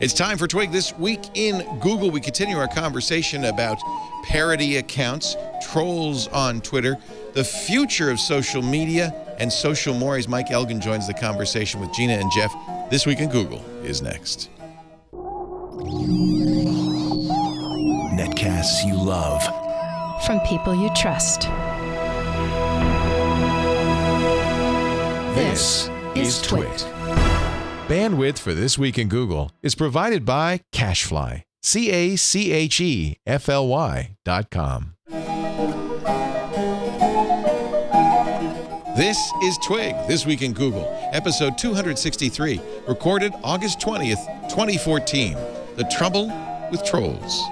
It's time for Twig This Week in Google. We continue our conversation about parody accounts, trolls on Twitter, the future of social media, and social mores. Mike Elgan joins the conversation with Gina and Jeff. This Week in Google is next. Netcasts you love. From people you trust. This is Twit. Bandwidth for This Week in Google is provided by Cachefly. CACHEFLY.com. This is Twig, This Week in Google, episode 263, recorded August 20th, 2014. The Trouble with Trolls.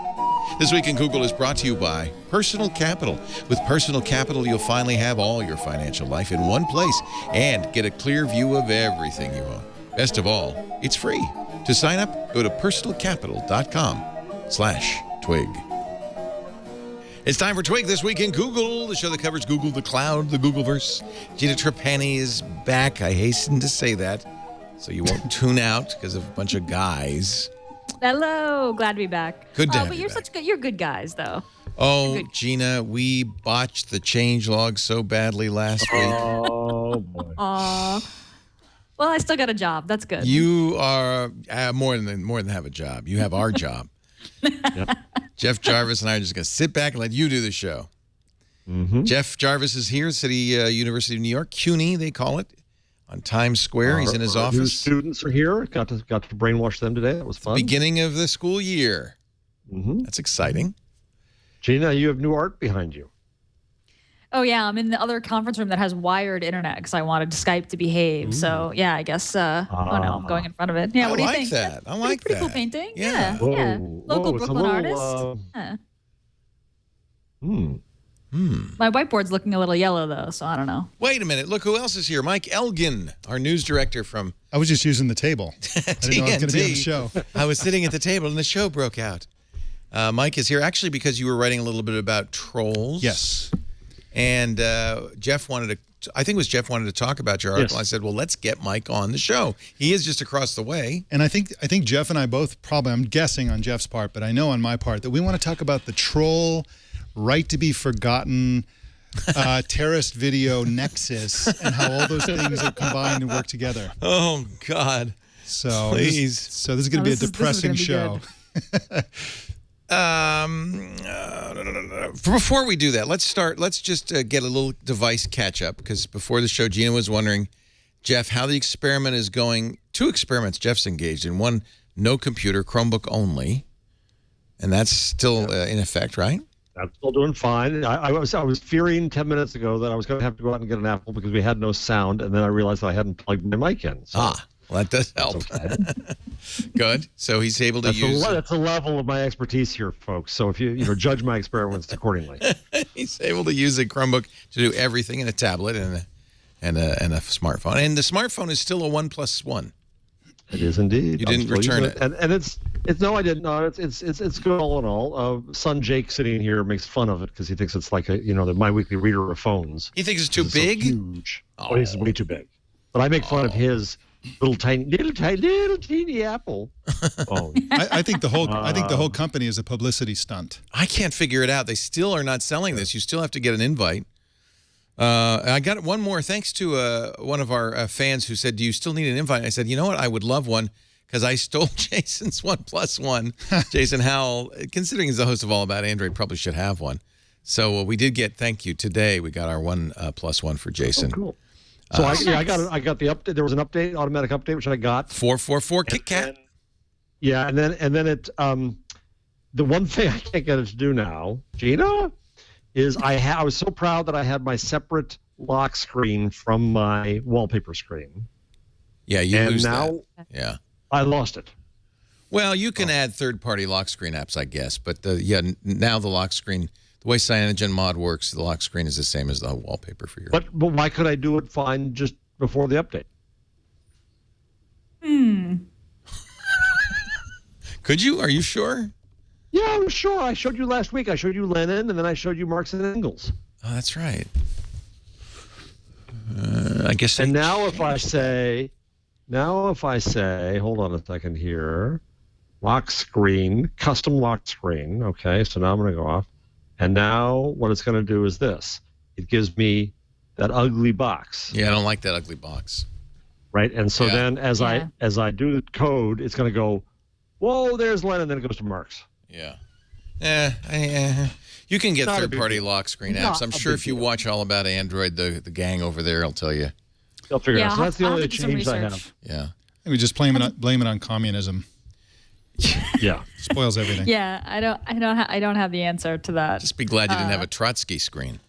This Week in Google is brought to you by Personal Capital. With Personal Capital, you'll finally have all your financial life in one place and get a clear view of everything you own. Best of all, it's free. To sign up, go to personalcapital.com/twig. It's time for Twig This Week in Google, the show that covers Google, the cloud, the Googleverse. Gina Trapani is back. I hasten to say that, so you won't tune out because of a bunch of guys. Hello, glad to be back. Good to have but you you're back. you're good guys though. Oh, Gina, we botched the changelog so badly last week. Oh boy. Aw. Well, I still got a job. That's good. You are more than have a job. You have our job. Yep. Jeff Jarvis and I are just going to sit back and let you do the show. Mm-hmm. Jeff Jarvis is here, University of New York, CUNY, they call it, on Times Square. He's in his Our new office. students are here. Got to brainwash them today. That was fun. Beginning of the school year. Mm-hmm. That's exciting. Gina, you have new art behind you. Oh yeah, I'm in the other conference room that has wired internet because I wanted Skype to behave. Ooh. So yeah, I guess. Oh no, I'm going in front of it. Yeah, what do you like think? that. I like pretty that. cool painting. Yeah. Whoa. Yeah. Local Whoa, it's a Brooklyn little, artist. Yeah. Hmm. My whiteboard's looking a little yellow though, so I don't know. Wait a minute. Look who else is here. Mike Elgan, our news director from I was just using the table. I didn't know I was going to be on the show. I was sitting at the table and the show broke out. Mike is here actually because you were writing a little bit about trolls. Yes. And Jeff wanted to, I think it was Jeff wanted to talk about your article. Yes. I said, well, let's get Mike on the show. He is just across the way. And I think Jeff and I both probably, I'm guessing on Jeff's part, but I know on my part that we want to talk about the troll, right to be forgotten, terrorist video nexus, and how all those things are combined and work together. Oh, God. So Please. This is going to be a depressing show. Before we do that, let's just get a little device catch up, because before the show, Gina was wondering, Jeff, how the experiment is going. 2 experiments Jeff's engaged in. One, no computer, Chromebook only, and that's still in effect, right? That's still doing fine. I was fearing 10 minutes ago that I was going to have to go out and get an Apple because we had no sound, and then I realized that I hadn't plugged my mic in. So. Well, that does help. Okay. Good. So he's able to That's use. that's the level of my expertise here, folks. So if you judge my experiments accordingly. He's able to use a Chromebook to do everything in a tablet and a smartphone. And the smartphone is still a Oneplus One. It is indeed. You didn't return it. And it's no, I didn't. No, it's good all in all. Son Jake sitting here makes fun of it because he thinks it's like my weekly reader of phones. He thinks it's too It's so big. huge. Oh, he thinks it's way too big. But I make fun of his little teeny Apple phone. I think the whole company is a publicity stunt. I can't figure it out. They still are not selling this. You still have to get an invite. I got one more thanks to one of our fans who said, do you still need an invite? And I said, you know what? I would love one because I stole Jason's OnePlus One. Jason Howell, considering he's the host of All About Android, probably should have one. So we did get, thank you, today we got our OnePlus One for Jason. Oh, cool. So I got the update. There was an update, automatic update, which I got. 444 Kit Kat. Yeah, and then it the one thing I can't get it to do now, Gina, is I was so proud that I had my separate lock screen from my wallpaper screen. Yeah, you and lose now that. Yeah. I lost it. Well, you can add third-party lock screen apps, I guess, but now the lock screen, the way CyanogenMod works, the lock screen is the same as the wallpaper for your. But why could I do it fine just before the update? Could you? Are you sure? Yeah, I'm sure. I showed you last week. I showed you Lenin, and then I showed you Marx and Engels. Oh, that's right. I guess. And now if I say, hold on a second here. lock screen, custom lock screen. Okay, so now I'm going to go off. And now what it's going to do is this. It gives me that ugly box. Yeah, I don't like that ugly box. Right, and so Yeah. then as I do the code, it's going to go, whoa, there's Len, and then it goes to Mark's. Yeah. You can get third-party lock screen apps. I'm sure if you watch All About Android, the gang over there will tell you. They'll figure it out. So that's the I'll only have to do some change I research. have. Yeah. We just blame it on communism. Yeah. Spoils everything. Yeah, I don't have the answer to that. Just be glad you didn't have a Trotsky screen.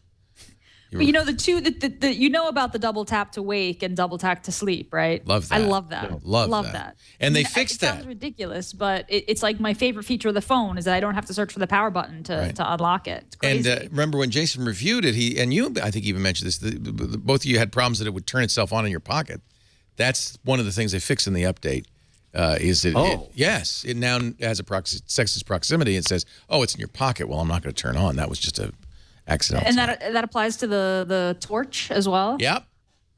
But you know you know about the double tap to wake and double tap to sleep, right? Love that. I love that. Love that. And they fixed it that. sounds ridiculous, but it's like my favorite feature of the phone is that I don't have to search for the power button to unlock it. It's crazy. And remember when Jason reviewed it, you, I think, even mentioned this. Both of you had problems that it would turn itself on in your pocket. That's one of the things they fixed in the update. It now has a sexist proximity. It says, "Oh, it's in your pocket." Well, I'm not going to turn on. That was just a accidental. And that applies to the torch as well. Yep.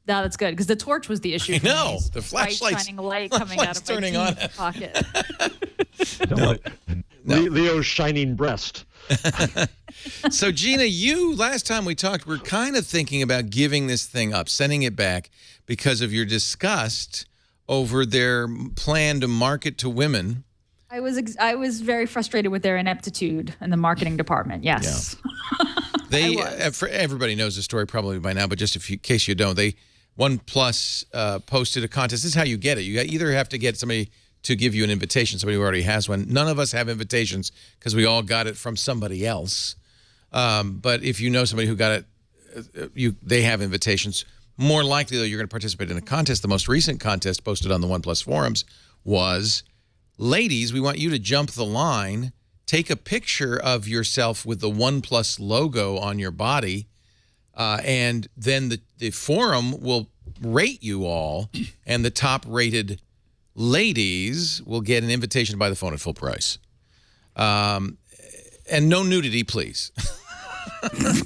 No, that's good because the torch was the issue. I for me. know the flashlight's shining light coming out of my turning on. pocket. No. Leo's shining breast. So, Gina, last time we talked, we're kind of thinking about giving this thing up, sending it back because of your disgust over their plan to market to women. I was very frustrated with their ineptitude in the marketing department. Yes. Yeah. Everybody knows the story probably by now, but just in case you don't, OnePlus posted a contest. This is how you get it. You either have to get somebody to give you an invitation, somebody who already has one. None of us have invitations because we all got it from somebody else. But if you know somebody who got it, they have invitations. More likely, though, you're going to participate in a contest. The most recent contest posted on the OnePlus forums was, ladies, we want you to jump the line, take a picture of yourself with the OnePlus logo on your body, and then the forum will rate you all, and the top-rated ladies will get an invitation to buy the phone at full price. And no nudity, please.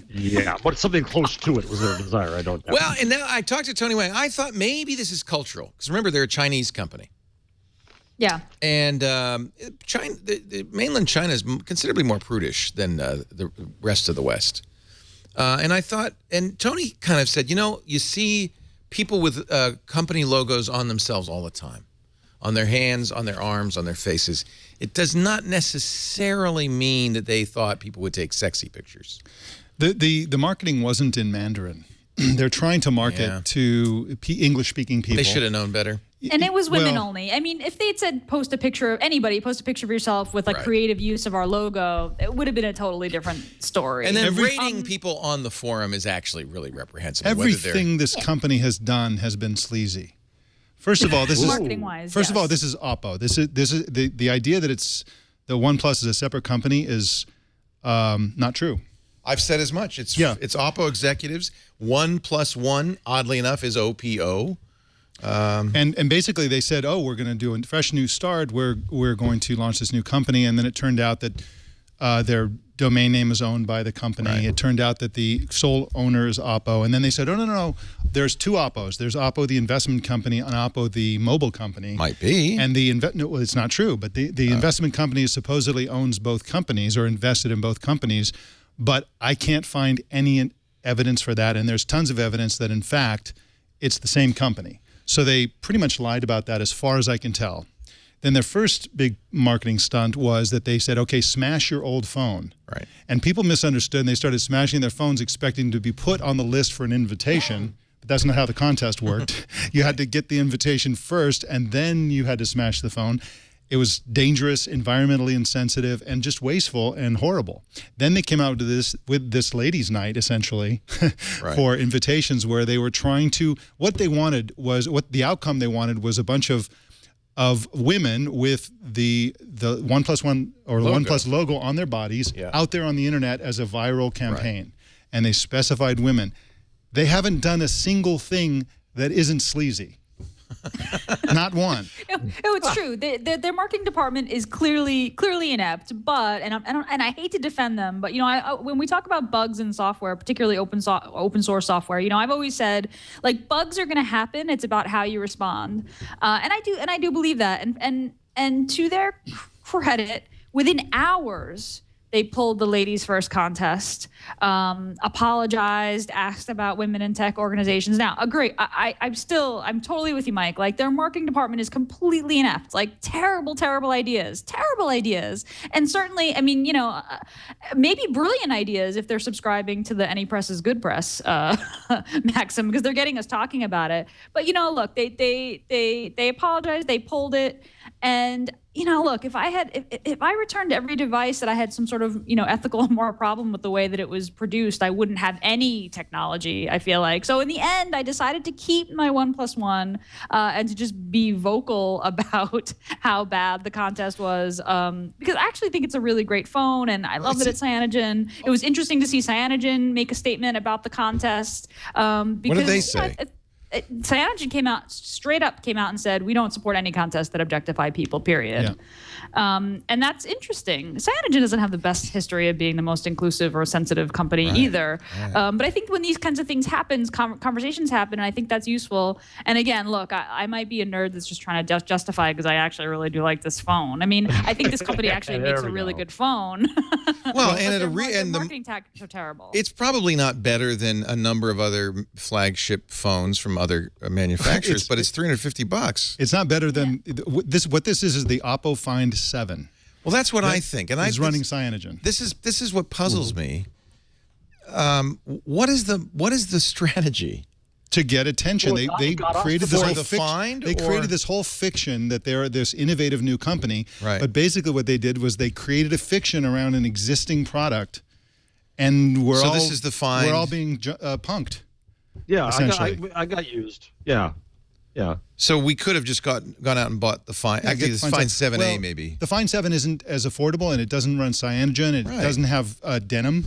Yeah, but something close to it was their desire. I don't know. Well, and now I talked to Tony Wang. I thought maybe this is cultural. Because remember, they're a Chinese company. Yeah. And China, the mainland China is considerably more prudish than the rest of the West. And I thought, and Tony kind of said, you see people with company logos on themselves all the time. On their hands, on their arms, on their faces. It does not necessarily mean that they thought people would take sexy pictures. The marketing wasn't in Mandarin. They're trying to market to English-speaking people. They should have known better. And it was women only. I mean, if they had said post a picture of yourself with creative use of our logo, it would have been a totally different story. And then rating people on the forum is actually really reprehensible. Everything this company has done has been sleazy. First of all, this is marketing-wise. First of all, this is Oppo. This is the idea that the OnePlus is a separate company is not true. I've said as much. It's Oppo executives. 1+1, oddly enough, is OPO. And basically they said, oh, we're going to do a fresh new start. We're going to launch this new company, and then it turned out that their domain name is owned by the company. Right. It turned out that the sole owner is Oppo, and then they said, oh, no. There's two Oppos. There's Oppo, the investment company, and Oppo, the mobile company. Might be. And no, it's not true. But the investment company supposedly owns both companies or invested in both companies. But I can't find any evidence for that. And there's tons of evidence that, in fact, it's the same company. So they pretty much lied about that as far as I can tell. Then their first big marketing stunt was that they said, okay, smash your old phone. Right. And people misunderstood, and they started smashing their phones expecting to be put on the list for an invitation. But that's not how the contest worked. You had to get the invitation first, and then you had to smash the phone. It was dangerous, environmentally insensitive, and just wasteful and horrible. Then they came out with this ladies' night, essentially, for invitations where they were trying to, what the outcome they wanted was a bunch of women with the 1+1 or the OnePlus logo on their bodies out there on the internet as a viral campaign. Right. And they specified women. They haven't done a single thing that isn't sleazy. Not one. It's true. Their marketing department is clearly inept. But and I hate to defend them, but when we talk about bugs in software, particularly open source software, I've always said bugs are going to happen. It's about how you respond, and I do believe that. And to their credit, within hours, they pulled the ladies first contest, apologized, asked about women in tech organizations. Now, agree. I'm totally with you, Mike. Like, their marketing department is completely inept. Like, terrible ideas. And certainly, I mean, maybe brilliant ideas if they're subscribing to the Any Press is Good press maxim, because they're getting us talking about it. But look, they apologized, they pulled it, and look, if I returned every device that I had some sort of, ethical and moral problem with the way that it was produced, I wouldn't have any technology, I feel like. So in the end, I decided to keep my Oneplus One and to just be vocal about how bad the contest was, because I actually think it's a really great phone, and I love that it's Cyanogen. It was interesting to see Cyanogen make a statement about the contest. Because, what did they say? Cyanogen came out and said, we don't support any contests that objectify people, period. Yeah. And that's interesting. Cyanogen doesn't have the best history of being the most inclusive or sensitive company either. Right. But I think when these kinds of things happen, conversations happen, and I think that's useful. And again, look, I might be a nerd that's just trying to justify because I actually really do like this phone. I mean, I think this company actually makes a really good phone. Well, and the marketing tactics are terrible. It's probably not better than a number of other flagship phones from other manufacturers, but it's $350. It's not better than this. What this is the Oppo Find 7. Well, that's what I think, and it's running Cyanogen. This is what puzzles me. What is the strategy? To get attention, they created this whole find. They created this whole fiction that they're this innovative new company. Right. But basically, what they did was they created a fiction around an existing product, and this is the find. We're all being punked. Yeah, I got used. Yeah. So we could have just gone out and bought the Find. Actually, this Find 7A maybe. The Find 7 isn't as affordable, and it doesn't run Cyanogen. It doesn't have a denim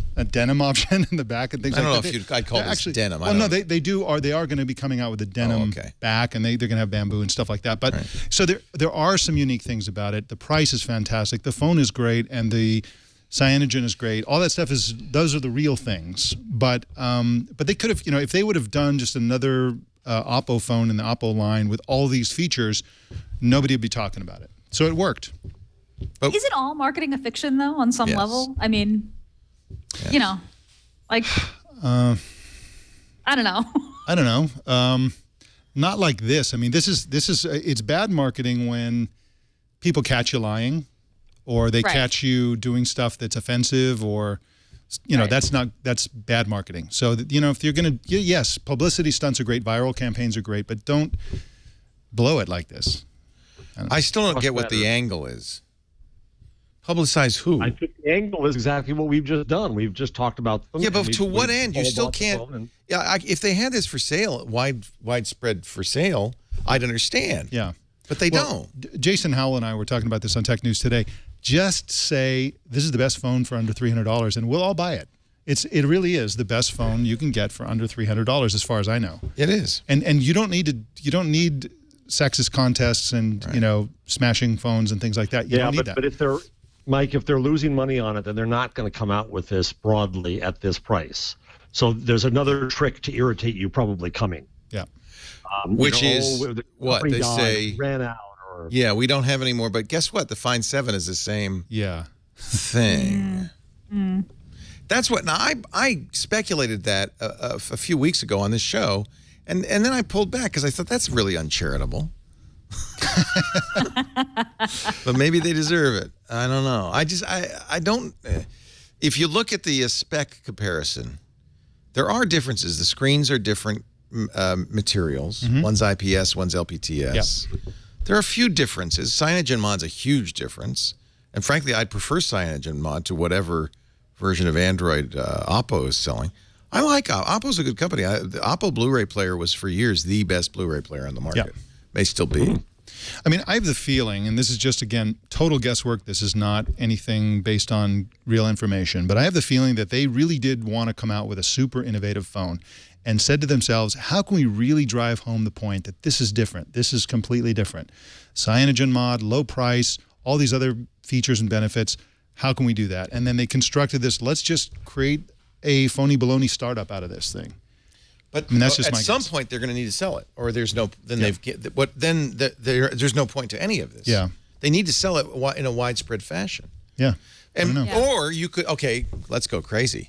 option in the back and things like that. I don't know if I'd call this denim. Well, no, they are going to be coming out with a denim back, and they're going to have bamboo and stuff like that. But so there are some unique things about it. The price is fantastic. The phone is great, and the Cyanogen is great. All that stuff those are the real things. But they could have, if they would have done just another Oppo phone in the Oppo line with all these features, nobody would be talking about it. So it worked. But is it all marketing a fiction, though, on some level? I mean, like, I don't know. I don't know. Not like this. I mean, this is it's bad marketing when people catch you lying, or they catch you doing stuff that's offensive, or that's bad marketing. So if you're going to, yes, publicity stunts are great, viral campaigns are great, but don't blow it like this. I still don't get what the angle is. Publicize who? I think the angle is exactly what we've just done. We've just talked about them. Yeah, but to what end? You still can't. If they had this for sale, widespread for sale, I'd understand. Yeah, but they don't. Jason Howell and I were talking about this on Tech News Today. Just say this is the best phone for under $300, and we'll all buy it. It really is the best phone you can get for under $300, as far as I know. It is. And you don't need sexist contests and smashing phones and things like that. You don't need that. But if they're losing money on it, then they're not going to come out with this broadly at this price. So there's another trick to irritate you probably coming. Yeah. Which is what they say ran out. Yeah, we don't have any more, but guess what? The Find 7 is the same thing. That's what, now I speculated that a few weeks ago on this show, and then I pulled back because I thought that's really uncharitable. But maybe they deserve it. I don't know. I don't, if you look at the spec comparison, there are differences. The screens are different materials. One's IPS, one's LPTS. Yep. There are a few differences. Cyanogen Mod's a huge difference. And frankly, I'd prefer Cyanogen Mod to whatever version of Android Oppo is selling. I like Oppo. Oppo's a good company. The Oppo Blu-ray player was for years the best Blu-ray player on the market. Yep. May still be. I mean, I have the feeling, and this is just, again, total guesswork. This is not anything based on real information. But I have the feeling that they really did want to come out with a super innovative phone and said to themselves, how can we really drive home the point that this is different? This is completely different. Cyanogen Mod, low price, all these other features and benefits. How can we do that? And then they constructed this, let's just create a phony baloney startup out of this thing. But I mean, that's just at some point they're going to need to sell it, or there's no. Then there's no point to any of this. Yeah. They need to sell it in a widespread fashion. Yeah. And I know. or you could let's go crazy.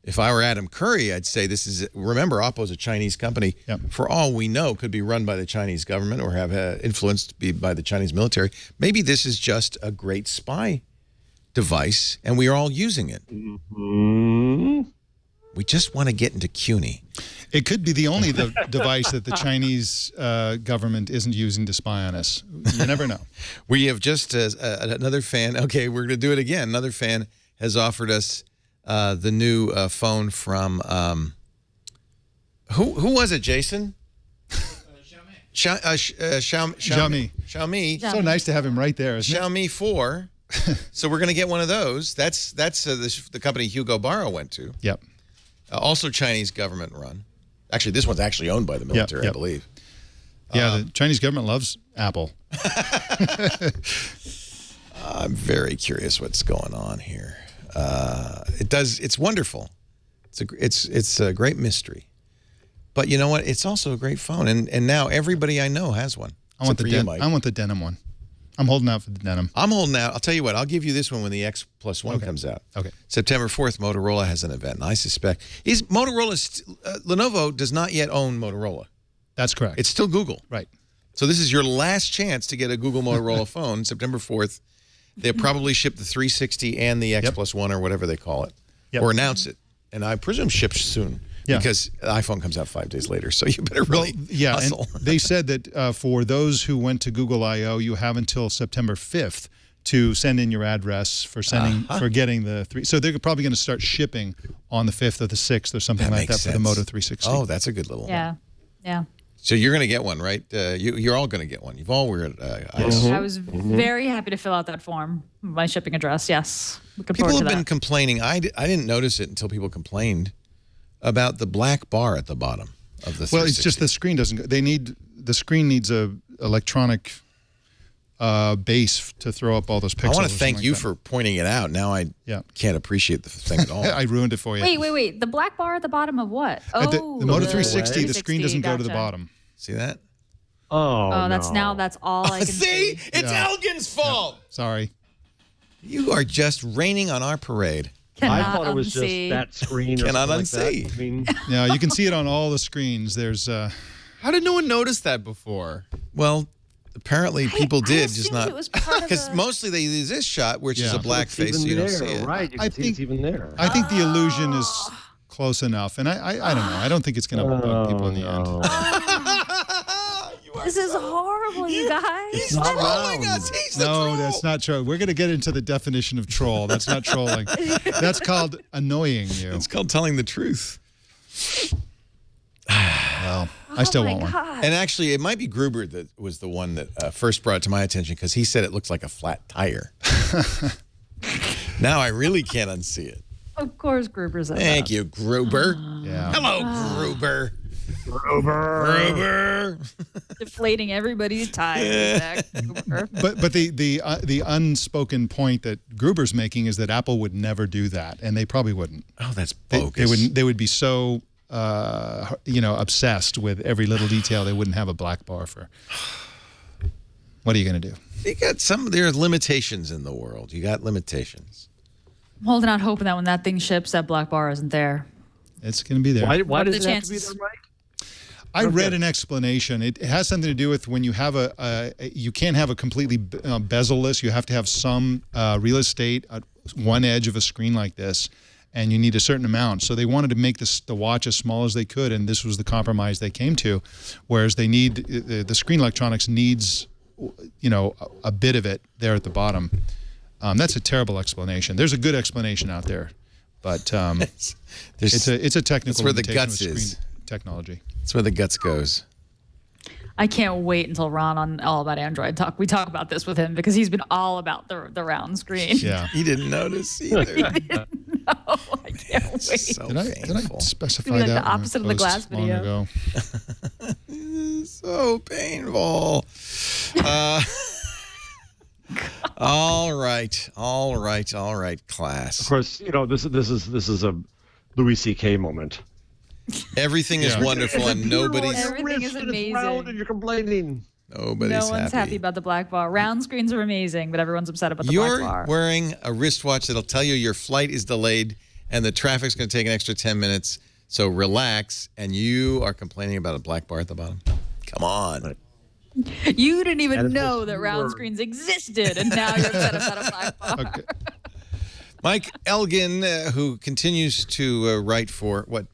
If I were Adam Curry, I'd say this is remember Oppo's a Chinese company. Yep. For all we know, could be run by the Chinese government or have influenced by the Chinese military. Maybe this is just a great spy device, and we are all using it. Mm-hmm. We just want to get into CUNY. It could be the only device that the Chinese government isn't using to spy on us. You never know. We have just another fan. Okay, we're going to do it again. Another fan has offered us the new phone from who was it, Jason? Xiaomi. Xiaomi. So nice to have him right there, isn't it? Xiaomi 4. So we're going to get one of those. That's the company Hugo Barra went to. Yep. Also Chinese government run. Actually, this one's actually owned by the military, I believe. Yeah, the Chinese government loves Apple. I'm very curious what's going on here. It's wonderful. It's a great mystery. But you know what? It's also a great phone, and now everybody I know has one. I want the denim one. I'm holding out for the denim. I'm holding out. I'll tell you what. I'll give you this one when the X Plus 1 comes out. Okay. September 4th, Motorola has an event, and I suspect Lenovo does not yet own Motorola. That's correct. It's still Google. Right. So this is your last chance to get a Google Motorola phone, September 4th. They'll probably ship the 360 and the X Plus 1 or whatever they call it, or announce it. And I presume ships soon because the iPhone comes out 5 days later. So you better really hustle. And they said that for those who went to Google I/O, you have until September 5th to send in your address for getting the 3. So they're probably going to start shipping on the 5th or the 6th or something like that for the Moto 360. Oh, that's a good little one. Yeah. So you're going to get one, right? You're all going to get one. You've all weird. I was very happy to fill out that form, my shipping address. Yes, people have been complaining. I didn't notice it until people complained about the black bar at the bottom of the 360. Well, it's just the screen doesn't go. The screen needs a electronic base to throw up all those pixels. I want to thank you for pointing it out. Now I can't appreciate the thing at all. I ruined it for you. Wait. The black bar at the bottom of what? The Moto 360, the screen doesn't go to the bottom. See that? Oh, that's all I can see. It's Elgan's fault. Sorry. You are just raining on our parade. I thought it was just that screen. Cannot unsee. Like I mean, yeah, you can see it on all the screens. There's. How did no one notice that before? Well, apparently people did, I just not because mostly they use this shot, which is a black face, so you don't see it. Right, you can see it's even there. I think the illusion is close enough, and I don't know. I don't think it's going to bug people in the end. This is horrible, you guys. He's trolling us. He's the troll. That's not true. We're going to get into the definition of troll. That's not trolling. That's called annoying you. It's called telling the truth. Well, I still want one. And actually, it might be Gruber that was the one that first brought it to my attention because he said it looks like a flat tire. Now I really can't unsee it. Of course, Gruber's up. Thank you, Gruber. Yeah. Hello, Gruber. Gruber. Deflating everybody's tires. But the unspoken point that Gruber's making is that Apple would never do that, and they probably wouldn't. Oh, that's bogus. They would be so obsessed with every little detail they wouldn't have a black bar for. What are you going to do? There are limitations in the world. You got limitations. I'm holding out hoping that when that thing ships, that black bar isn't there. It's going to be there. Why does it have to be there, Mike? I read an explanation. It has something to do with when you have you can't have a completely bezel-less. You have to have some real estate at one edge of a screen like this, and you need a certain amount. So they wanted to make the watch as small as they could, and this was the compromise they came to. Whereas they need the screen electronics needs, a bit of it there at the bottom. That's a terrible explanation. There's a good explanation out there, but it's a technical. That's where the guts is. Technology. That's where the guts goes. I can't wait until Ron on All About Android talk. We talk about this with him because he's been all about the round screen. Yeah, he didn't notice either. He didn't know. I can't wait. So did I specify like that? the opposite of the glass video. So painful. All right, class. Of course, this is a Louis C.K. moment. Everything is wonderful and nobody's. Everything is amazing. Round and you're complaining. Nobody's No one's happy about the black bar. Round screens are amazing, but everyone's upset about the black bar. You're wearing a wristwatch that'll tell you your flight is delayed and the traffic's going to take an extra 10 minutes. So relax, and you are complaining about a black bar at the bottom. Come on. You didn't even know that round screens existed, and now you're upset about a black bar. Okay. Mike Elgan, who continues to write for what?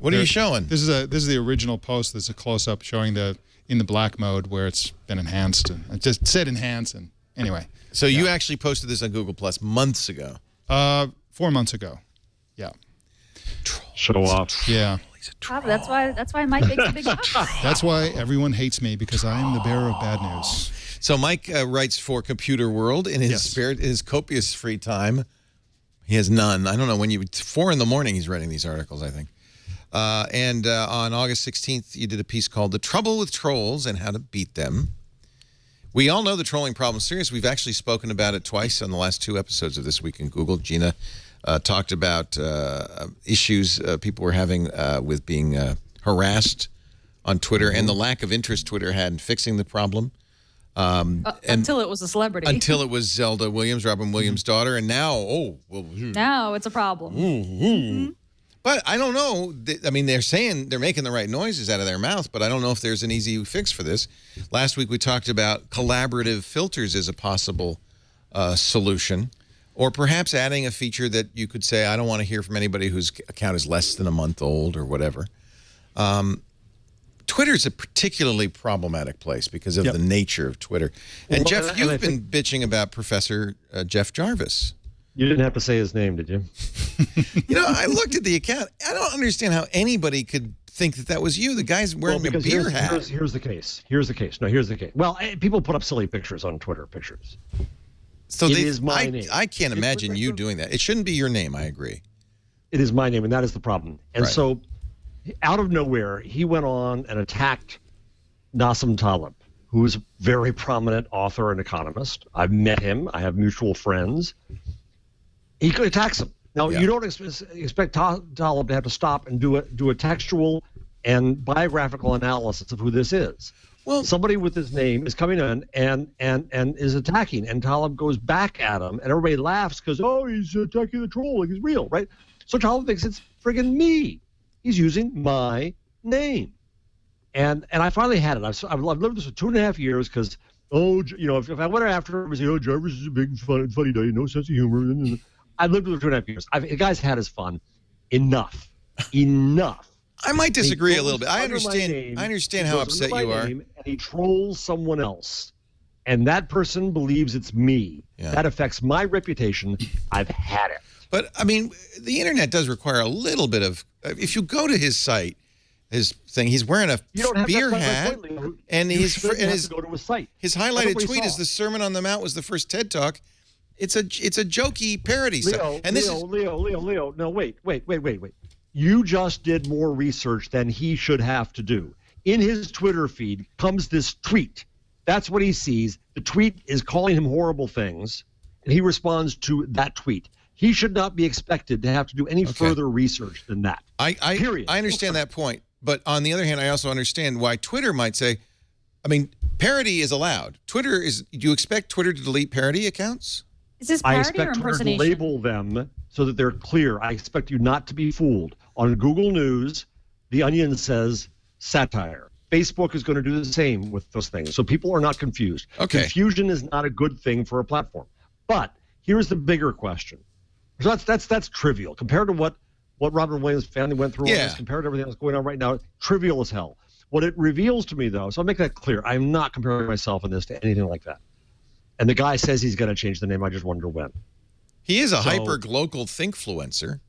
What are you showing? This is the original post. There's a close-up showing in the black mode where it's been enhanced. And it just said enhance. And anyway. So you actually posted this on Google Plus months ago. 4 months ago. Yeah. Show off. Yeah. Oh, that's why Mike makes a big fuss. That's why everyone hates me, because I am the bearer of bad news. So Mike writes for Computer World in his his copious free time. He has none. I don't know when 4 in the morning he's writing these articles, I think. And on August 16th, you did a piece called "The Trouble with Trolls and How to Beat Them." We all know the trolling problem is serious. We've actually spoken about it twice on the last 2 episodes of This Week in Google. Gina talked about issues people were having with being harassed on Twitter and the lack of interest Twitter had in fixing the problem. Until it was a celebrity. Until it was Zelda Williams, Robin Williams' daughter, and now, now it's a problem. But I don't know. I mean, they're saying they're making the right noises out of their mouth, but I don't know if there's an easy fix for this. Last week we talked about collaborative filters as a possible solution, or perhaps adding a feature that you could say, I don't want to hear from anybody whose account is less than a month old or whatever. Twitter's a particularly problematic place because of the nature of Twitter. And Jeff, you've been bitching about Professor Jeff Jarvis. You didn't have to say his name, did you? I looked at the account. I don't understand how anybody could think that was you. The guy's wearing a beer hat. Here's the case. Here's the case. No, here's the case. Well, people put up silly pictures on Twitter, pictures. So it is my name. I can't imagine you doing that. It shouldn't be your name, I agree. It is my name, and that is the problem. And so, out of nowhere, he went on and attacked Nassim Taleb, who's a very prominent author and economist. I've met him. I have mutual friends. He attacks him. Now, you don't expect Taleb to have to stop and do a textual and biographical analysis of who this is. Well, somebody with his name is coming in and is attacking, and Taleb goes back at him, and everybody laughs because, he's attacking the troll like he's real, right? So Taleb thinks it's friggin' me. He's using my name. And I finally had it. I've lived this for 2.5 years because, if I went after him and say, Jarvis is a big funny guy, no sense of humor. I lived with him for 2.5 years. The guy's had his fun. Enough. I might disagree a little bit. I understand how upset you are. And he trolls someone else, and that person believes it's me. Yeah. That affects my reputation. I've had it. But, I mean, the internet does require a little bit of... If you go to his site, his thing, he's wearing a beer hat, and his highlighted tweet is the Sermon on the Mount was the first TED Talk. It's a jokey parody site. Leo. No, wait. You just did more research than he should have to do. In his Twitter feed comes this tweet. That's what he sees. The tweet is calling him horrible things, and he responds to that tweet. He should not be expected to have to do any further research than that. Period. I understand that point. But on the other hand, I also understand why Twitter might say, parody is allowed. Do you expect Twitter to delete parody accounts? Is this parody I expect or impersonation? Twitter to label them so that they're clear. I expect you not to be fooled. On Google News, The Onion says satire. Facebook is going to do the same with those things. So people are not confused. Okay. Confusion is not a good thing for a platform. But here's the bigger question. So that's trivial. Compared to what Robin Williams' family went through, compared to everything that's going on right now, trivial as hell. What it reveals to me, though, so I'll make that clear, I'm not comparing myself in this to anything like that. And the guy says he's going to change the name. I just wonder when. He is a hyper-local thinkfluencer.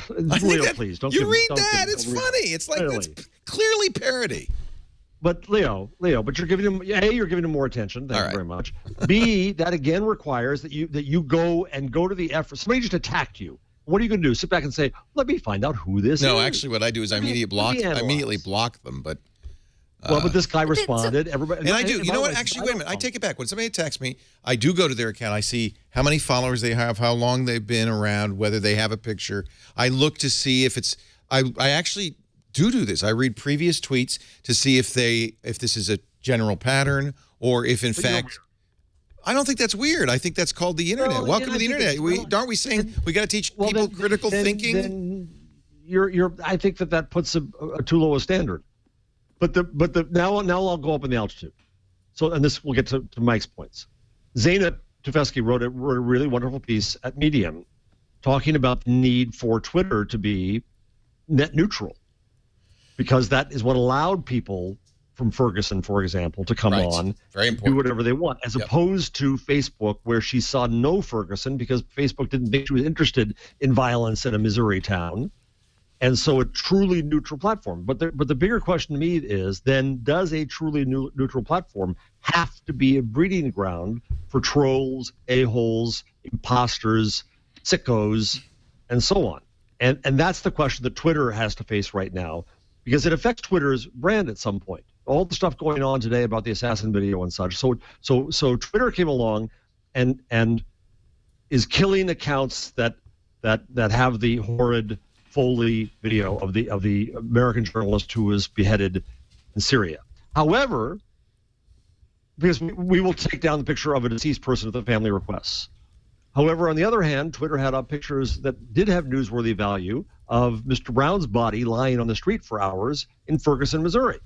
Leo, please don't. You read that? It's funny. It's like it's clearly parody. But Leo, but you're giving him you're giving him more attention. Thank you very much. B, that again requires that you go to the effort. Somebody just attacked you. What are you going to do? Sit back and say, "Let me find out who this is." No, actually, what I do is I immediately block them. But but this guy responded. Everybody, and I do. You know what? Actually, wait a minute. I take it back. When somebody attacks me, I do go to their account. I see how many followers they have, how long they've been around, whether they have a picture. I look to see if it's. I actually do this. I read previous tweets to see if this is a general pattern, or if in fact. I don't think that's weird. I think that's called the internet. Well, Welcome to the internet. Aren't we saying we got to teach people critical thinking? Then I think that puts a too low a standard. But now I'll go up in the altitude. So, and this we'll get to Mike's points. Zaina Tufesky wrote a really wonderful piece at Medium talking about the need for Twitter to be net neutral, because that is what allowed people from Ferguson, for example, to come on and do whatever they want, as opposed to Facebook, where she saw no Ferguson because Facebook didn't think she was interested in violence in a Missouri town. And so a truly neutral platform. But the bigger question to me is, then does a truly neutral platform have to be a breeding ground for trolls, a-holes, imposters, sickos, and so on? And that's the question that Twitter has to face right now, because it affects Twitter's brand at some point. All the stuff going on today about the assassin video and such. So Twitter came along and is killing accounts that have the horrid Foley video of the American journalist who was beheaded in Syria. However, because we will take down the picture of a deceased person if the family requests. However, on the other hand, Twitter had up pictures that did have newsworthy value of Mr. Brown's body lying on the street for hours in Ferguson, Missouri.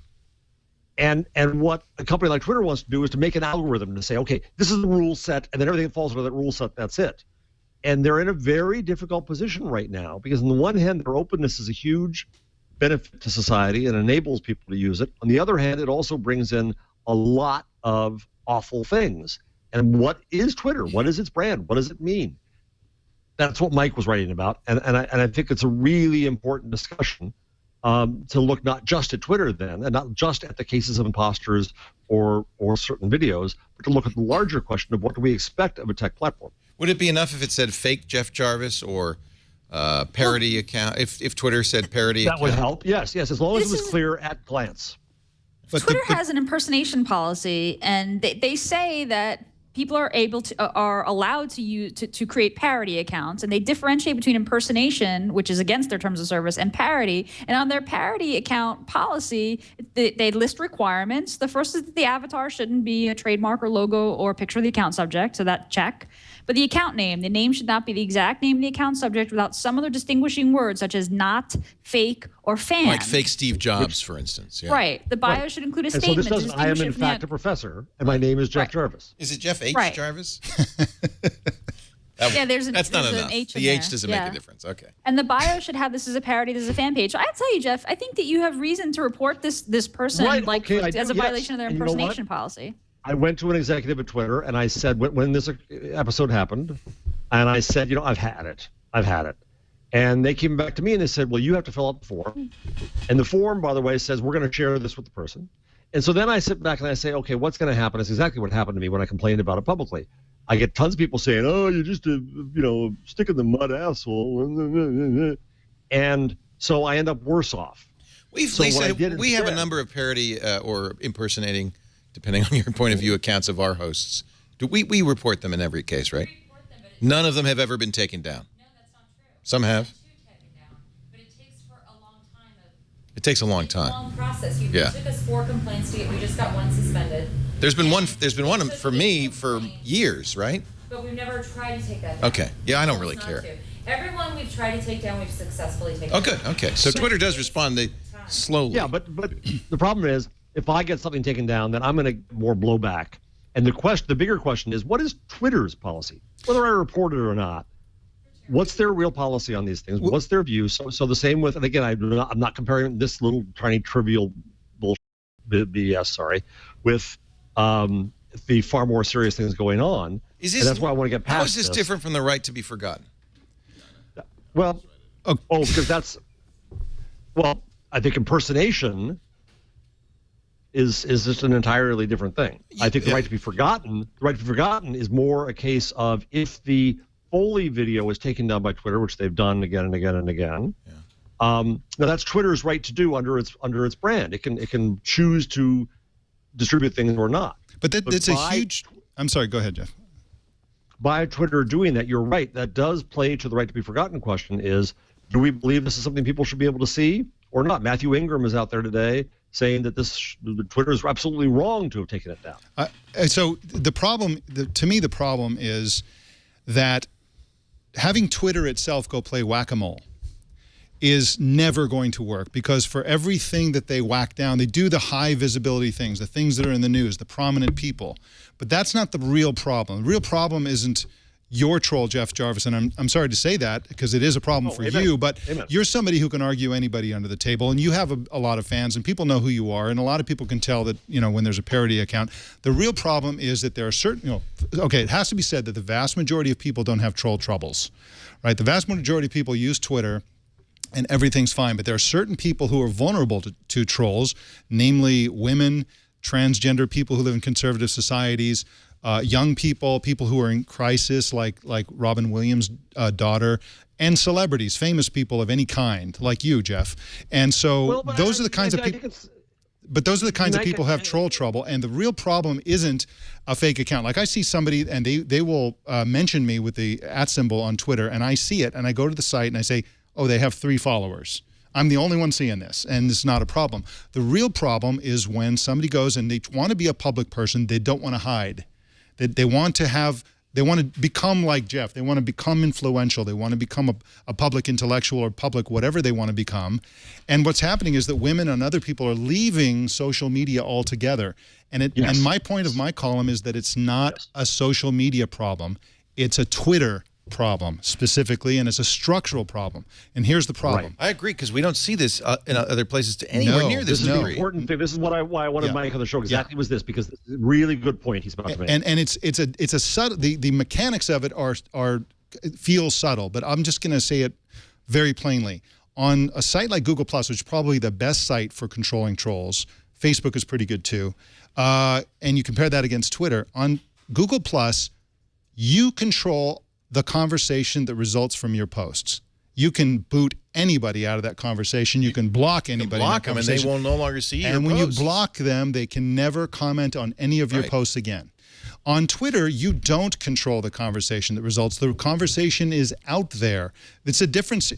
And what a company like Twitter wants to do is to make an algorithm to say, okay, this is the rule set, and then everything that falls under that rule set, that's it. And they're in a very difficult position right now, because on the one hand, their openness is a huge benefit to society and enables people to use it. On the other hand, it also brings in a lot of awful things. And what is Twitter? What is its brand? What does it mean? That's what Mike was writing about. And I think it's a really important discussion to look not just at Twitter then, and not just at the cases of imposters or certain videos, but to look at the larger question of what do we expect of a tech platform. Would it be enough if it said fake Jeff Jarvis or parody account? If Twitter said parody account? That would help, yes, as long as it was clear at glance. But Twitter has an impersonation policy, and they say that people are allowed to create parody accounts, and they differentiate between impersonation, which is against their terms of service, and parody. And on their parody account policy, they list requirements. The first is that the avatar shouldn't be a trademark or logo or picture of the account subject, so that check. But the account name, the name should not be the exact name of the account subject without some other distinguishing word, such as not, fake, or fan. Like fake Steve Jobs, for instance. Yeah. Right. The bio should include a statement. So this doesn't, I am in fact a professor, and my name is Jeff Jarvis. Is it Jeff H. Jarvis? That's not enough. An H the H doesn't make a difference. Okay. And the bio should have this as a parody, this is a fan page. So I tell you, Jeff, I think that you have reason to report this person as a violation of their impersonation policy. I went to an executive at Twitter, and I said, when this episode happened, and I said, I've had it. And they came back to me and they said, well, you have to fill out the form. And the form, by the way, says we're going to share this with the person. And so then I sit back and I say, okay, what's going to happen? It's exactly what happened to me when I complained about it publicly. I get tons of people saying, oh, you're just a, stick in the mud asshole. And so I end up worse off. We have a number of parody or impersonating, depending on your point of view, accounts of our hosts. We report them in every case, right? None of them have ever been taken down. No, that's not true. Some have. But it takes for a long time. It takes a long time. It's a long process. It took us 4 complaints to get. We just got 1 suspended. There's been one for me for years, right? But we've never tried to take that down. Okay. Yeah, I don't really care. Everyone we've tried to take down, we've successfully taken down. Good. Okay. So Twitter does respond slowly. Yeah, but the problem is, if I get something taken down, then I'm going to get more blowback. And the bigger question is, what is Twitter's policy? Whether I report it or not, what's their real policy on these things? What's their view? So the same with, and again, I'm not comparing this little tiny trivial bullshit, BS, with the far more serious things going on. And that's why I want to get past this. How is this different from the right to be forgotten? Well, because I think impersonation is just an entirely different thing. I think the right to be forgotten is more a case of if the Foley video is taken down by Twitter, which they've done again and again and again. Yeah. Now that's Twitter's right to do under its brand. It can choose to distribute things or not. But it's a huge. I'm sorry. Go ahead, Jeff. By Twitter doing that, you're right. That does play to the right to be forgotten question: is do we believe this is something people should be able to see or not? Matthew Ingram is out there today saying that Twitter is absolutely wrong to have taken it down. So the problem, to me, the problem is that having Twitter itself go play whack-a-mole is never going to work, because for everything that they whack down, they do the high visibility things, the things that are in the news, the prominent people. But that's not the real problem. The real problem isn't your troll, Jeff Jarvis, and I'm sorry to say that, because it is a problem for you, but you're somebody who can argue anybody under the table, and you have a lot of fans, and people know who you are, and a lot of people can tell that, when there's a parody account. The real problem is that there are certain, okay, it has to be said that the vast majority of people don't have troll troubles, right? The vast majority of people use Twitter, and everything's fine, but there are certain people who are vulnerable to trolls, namely women, transgender people who live in conservative societies, young people, people who are in crisis, like Robin Williams' daughter, and celebrities, famous people of any kind, like you, Jeff. And so those are the kinds of people. But those are the kinds of people who have troll trouble, and the real problem isn't a fake account. Like, I see somebody, and they will mention me with the @ symbol on Twitter, and I see it, and I go to the site, and I say, oh, they have 3 followers. I'm the only one seeing this, and it's not a problem. The real problem is when somebody goes and they want to be a public person, they don't want to hide. They want to become like Jeff. They want to become influential. They want to become a public intellectual or public whatever they want to become. And what's happening is that women and other people are leaving social media altogether. And and my point of my column is that it's not a social media problem. It's a Twitter problem specifically, and it's a structural problem. And here's the problem. I agree, because we don't see this in other places to anywhere near this degree. This is the important thing. This is why I wanted Mike on the show, exactly was this, because it's a really good point he's about to make. And it's a subtle, the mechanics of it feel subtle, but I'm just going to say it very plainly. On a site like Google+, which is probably the best site for controlling trolls, Facebook is pretty good too, and you compare that against Twitter, on Google+, you control the conversation that results from your posts. You can boot anybody out of that conversation. You can block anybody. Block them, and they will no longer see your posts. And when you block them, they can never comment on any of your posts again. On Twitter, you don't control the conversation that results. The conversation is out there. It's a difference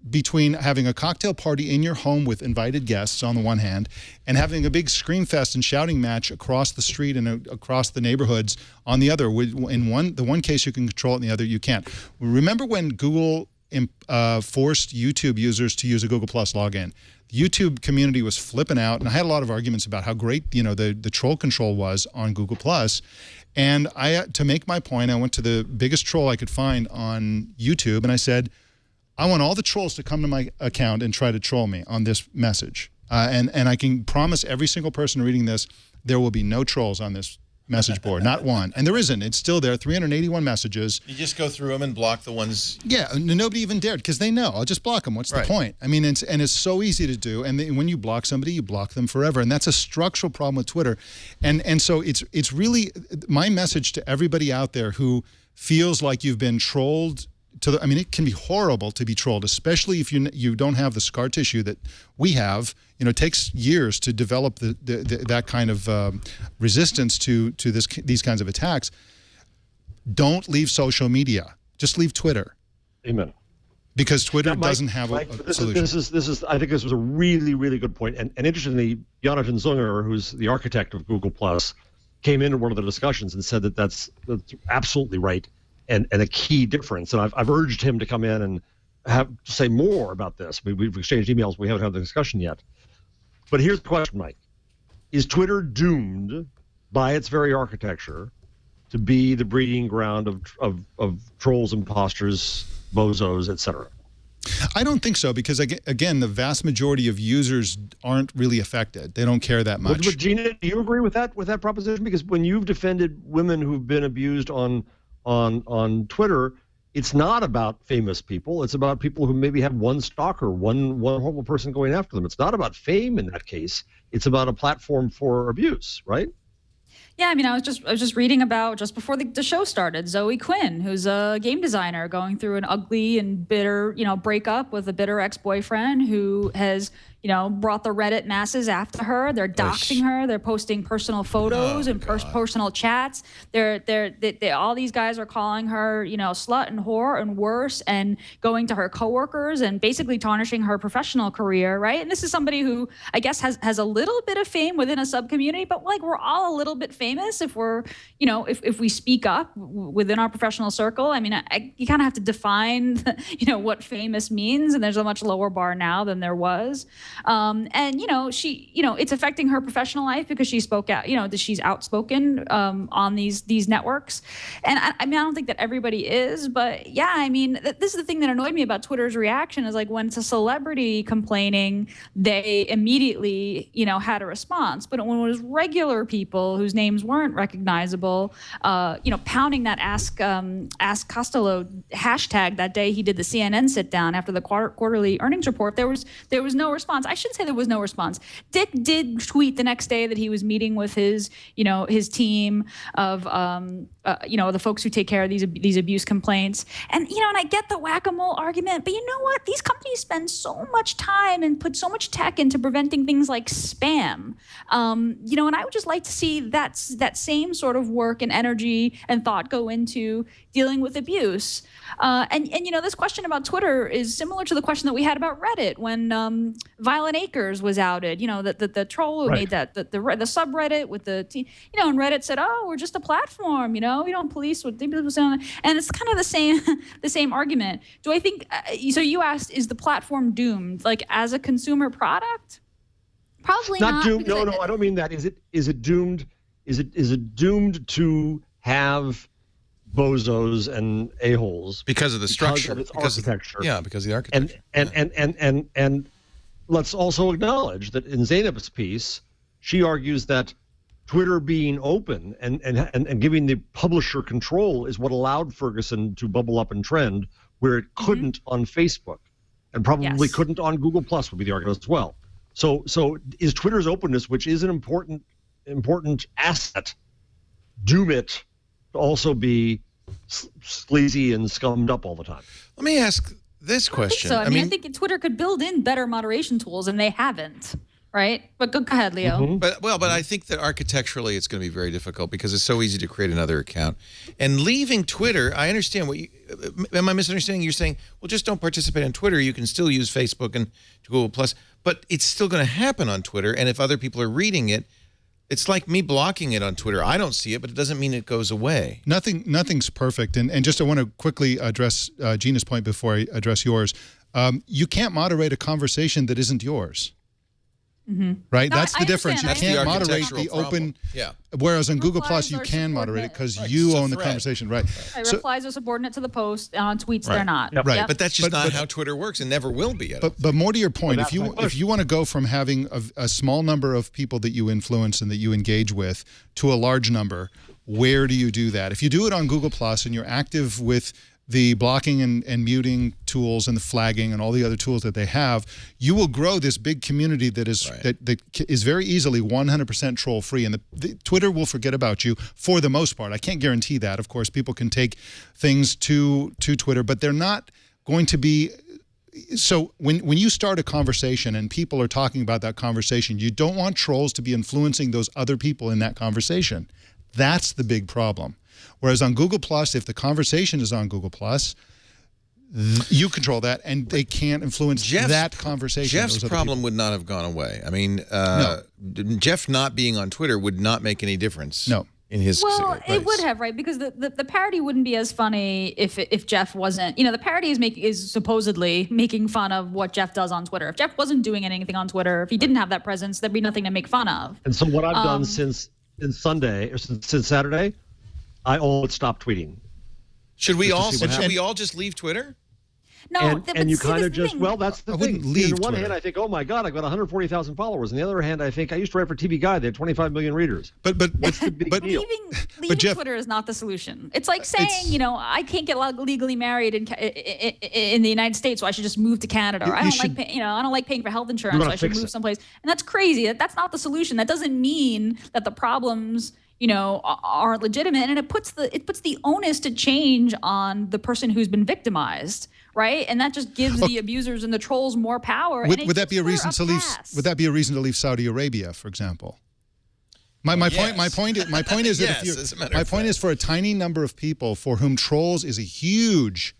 between having a cocktail party in your home with invited guests on the one hand, and having a big scream fest and shouting match across the street and across the neighborhoods on the other. In the one case you can control it, in the other you can't. Remember when Google forced YouTube users to use a Google Plus login? The YouTube community was flipping out, and I had a lot of arguments about how great the troll control was on Google Plus. And to make my point, I went to the biggest troll I could find on YouTube, and I said, I want all the trolls to come to my account and try to troll me on this message. And I can promise every single person reading this, there will be no trolls on this message board, not one. And there isn't. It's still there, 381 messages. You just go through them and block the ones. Yeah, nobody even dared, because they know. I'll just block them. What's the point? I mean, it's so easy to do. And when you block somebody, you block them forever. And that's a structural problem with Twitter. And so it's really my message to everybody out there who feels like you've been trolled. I mean, it can be horrible to be trolled, especially if you don't have the scar tissue that we have. It takes years to develop that kind of resistance to these kinds of attacks. Don't leave social media. Just leave Twitter. Amen. Because Twitter doesn't have a solution. This is. I think this was a really, really good point. And interestingly, Jonathan Zunger, who's the architect of Google Plus, came into one of the discussions and said that that's absolutely right. And a key difference, and I've urged him to come in and have to say more about this. We've exchanged emails. We haven't had the discussion yet. But here's the question, Mike. Is Twitter doomed by its very architecture to be the breeding ground of trolls, imposters, bozos, etc.? I don't think so, because, again, the vast majority of users aren't really affected. They don't care that much. But Gina, do you agree with that proposition? Because when you've defended women who've been abused on Twitter, it's not about famous people. It's about people who maybe have one stalker, one horrible person going after them. It's not about fame in that case. It's about a platform for abuse, right? Yeah, I mean, I was just reading about, just before the show started, Zoe Quinn, who's a game designer going through an ugly and bitter, breakup with a bitter ex-boyfriend who has, brought the Reddit masses after her. They're doxing her. They're posting personal photos and personal chats. All these guys are calling her, slut and whore and worse, and going to her coworkers and basically tarnishing her professional career, right? And this is somebody who I guess has a little bit of fame within a sub community, but like we're all a little bit famous if we're, if we speak up within our professional circle. I mean, you kind of have to define, what famous means, and there's a much lower bar now than there was. And she, it's affecting her professional life because she spoke out, that she's outspoken on these networks. And I don't think that everybody is, but yeah, I mean, this is the thing that annoyed me about Twitter's reaction is like when it's a celebrity complaining, they immediately, had a response. But when it was regular people whose names weren't recognizable, pounding that Ask Costello hashtag that day he did the CNN sit down after the quarterly earnings report, there was no response. I should say there was no response. Dick did tweet the next day that he was meeting with his team of, the folks who take care of these abuse complaints. And, and I get the whack-a-mole argument, but you know what? These companies spend so much time and put so much tech into preventing things like spam. And I would just like to see that same sort of work and energy and thought go into dealing with abuse. And this question about Twitter is similar to the question that we had about Reddit when Violent Acres was outed. The troll who made that, the subreddit with the, and Reddit said, oh, we're just a platform, we don't police what people say. And it's kind of the same argument. Do I think, so you asked, is the platform doomed, like as a consumer product? Probably not. Doomed. No, I don't mean that. Is it doomed? Is it doomed to have bozos and a-holes because of the structure, because of its architecture? Because of the architecture. And let's also acknowledge that in Zainab's piece, she argues that Twitter being open and giving the publisher control is what allowed Ferguson to bubble up and trend where it couldn't on Facebook, and probably couldn't on Google Plus would be the argument as well. So is Twitter's openness, which is an important asset, doom it to also be sleazy and scummed up all the time? Let me ask this question. I think Twitter could build in better moderation tools, and they haven't. Right, but go ahead, Leo. Mm-hmm. But I think that architecturally it's going to be very difficult because it's so easy to create another account. And leaving Twitter, I understand what you. Am I misunderstanding? You're saying, well, just don't participate on Twitter. You can still use Facebook and Google Plus, but it's still going to happen on Twitter. And if other people are reading it, it's like me blocking it on Twitter. I don't see it, but it doesn't mean it goes away. Nothing's perfect. And just I want to quickly address Gina's point before I address yours. You can't moderate a conversation that isn't yours. Mm-hmm. Right? No, that's the difference. You can't moderate the open. Yeah. Whereas on Google Plus, you can moderate it because you own the conversation. Right. Replies are subordinate to the post. On tweets, they're not. Yep. Right. Yep. But that's just not how Twitter works and never will be. But more to your point, if you want to go from having a small number of people that you influence and that you engage with to a large number, where do you do that? If you do it on Google Plus and you're active with the blocking and muting tools and the flagging and all the other tools that they have, you will grow this big community that is that is very easily 100% troll free, and the Twitter will forget about you for the most part. I can't guarantee that. Of course, people can take things to Twitter, but they're not going to be. So when you start a conversation and people are talking about that conversation, you don't want trolls to be influencing those other people in that conversation. That's the big problem. Whereas on Google Plus, if the conversation is on Google Plus, you control that, and they can't influence that conversation. Jeff's problem would not have gone away. I mean, no. Jeff not being on Twitter would not make any difference. No. In his it would have, right? Because the parody wouldn't be as funny if Jeff wasn't. The parody is supposedly making fun of what Jeff does on Twitter. If Jeff wasn't doing anything on Twitter, if he didn't have that presence, there'd be nothing to make fun of. And so what I've done since Saturday, I almost stopped tweeting. Should we all just leave Twitter? No, and you kind of just that's the thing. On one hand, I think, oh my God, I've got 140,000 followers. On the other hand, I think I used to write for TV Guide. They had 25 million readers. But what's the big deal? Leaving Jeff, Twitter is not the solution. It's like saying, I can't get legally married in the United States, so I should just move to Canada. Or I don't like paying for health insurance, so I should move someplace. And that's crazy. That's not the solution. That doesn't mean that the problems aren't legitimate, and it puts the onus to change on the person who's been victimized, right? And that just gives the abusers and the trolls more power. Would that be a reason to leave? Would that be a reason to leave Saudi Arabia, for example? My point is that yes, point is for a tiny number of people for whom trolls is a huge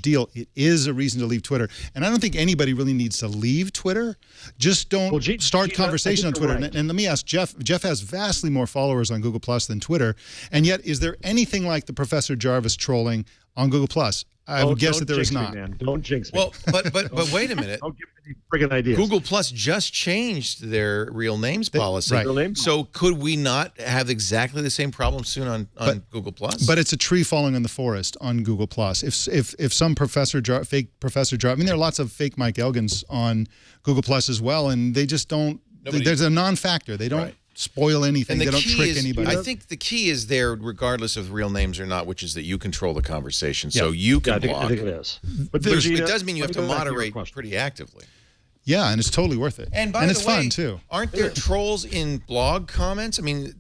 deal. It is a reason to leave Twitter, and I don't think anybody really needs to leave Twitter. Just don't start conversation on Twitter. Right. And let me ask Jeff. Jeff has vastly more followers on Google Plus than Twitter, and yet is there anything like the Professor Jarvis trolling on Google Plus? I would guess that there is not. Man. Don't jinx me. Well, but wait a minute. Don't give me friggin' ideas. Google Plus just changed their real names policy. Right. Real name? So could we not have exactly the same problem soon on Google Plus? But it's a tree falling in the forest on Google Plus. If some fake Professor Jarvis, I mean, there are lots of fake Mike Elgans on Google Plus as well, and they just don't. There's a non-factor. They don't. Right. Spoil anything. They don't trick anybody. I think the key is there, regardless of real names or not, which is that you control the conversation. So you can block. I think it is. But it does mean you have to moderate pretty actively. Yeah, and it's totally worth it. And by and the it's way, fun too. Aren't there trolls in blog comments? I mean,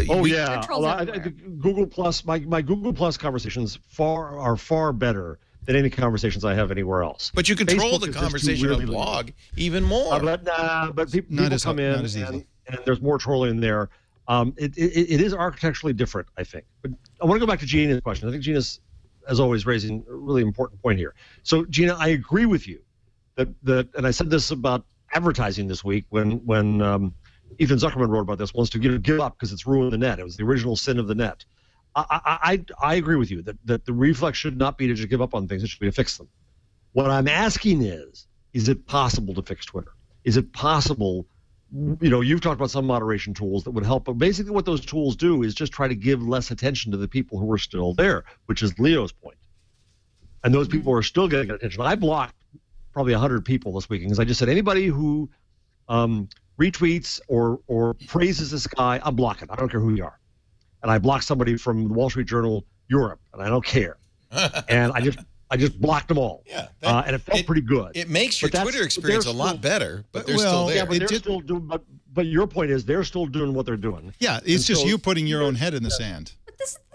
Google Plus. My Google Plus conversations are far better than any conversations I have anywhere else. But you control the conversation on blog even more. But people come in and there's more trolling in there. It is architecturally different, I think. But I want to go back to Gina's question. I think Gina's, as always, raising a really important point here. So, Gina, I agree with you that and I said this about advertising this week when Ethan Zuckerman wrote about this, wants to give up because it's ruined the net. It was the original sin of the net. I agree with you that the reflex should not be to just give up on things. It should be to fix them. What I'm asking is it possible to fix Twitter? Is it possible? You've talked about some moderation tools that would help, but basically what those tools do is just try to give less attention to the people who are still there, which is Leo's point. And those people are still getting attention. I blocked probably 100 people this weekend because I just said anybody who retweets or praises this guy, I'm blocking. I don't care who you are. And I blocked somebody from the Wall Street Journal Europe, and I don't care. And I just blocked them all. Yeah, and it felt pretty good. It makes your Twitter experience a lot better, but they're still there. Yeah, but your point is they're still doing what they're doing. Yeah, it's just you putting your own head in the sand.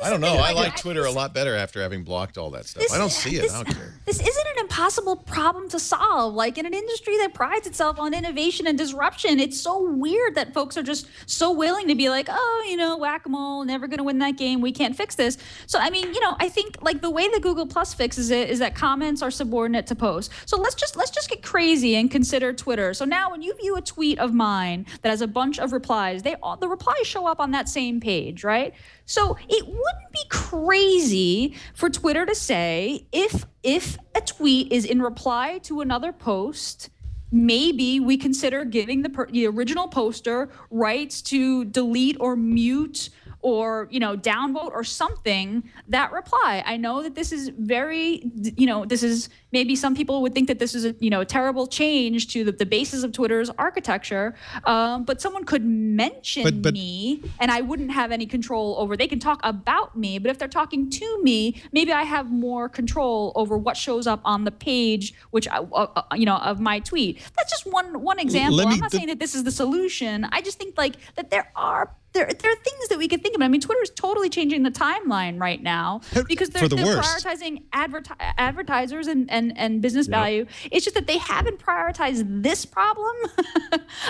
I don't know. I like Twitter a lot better after having blocked all that stuff. I don't see it. I don't care. This isn't an impossible problem to solve. Like in an industry that prides itself on innovation and disruption, it's so weird that folks are just so willing to be like, oh, whack-a-mole, never going to win that game. We can't fix this. So, I mean, I think like the way that Google Plus fixes it is that comments are subordinate to posts. So let's just get crazy and consider Twitter. So now when you view a tweet of mine that has a bunch of replies, the replies show up on that same page, right? So it wouldn't be crazy for Twitter to say if a tweet is in reply to another post, maybe we consider giving the original poster rights to delete or mute or downvote or something that reply. I know that this is very this is maybe some people would think that this is a terrible change to the basis of Twitter's architecture, but someone could mention me and I wouldn't have any control over. They can talk about me, but if they're talking to me, maybe I have more control over what shows up on the page, which of my tweet. That's just one example. I'm not saying that this is the solution. I just think that there are things that we could think about. I mean, Twitter is totally changing the timeline right now because they're prioritizing advertisers and business value. It's just that they haven't prioritized this problem,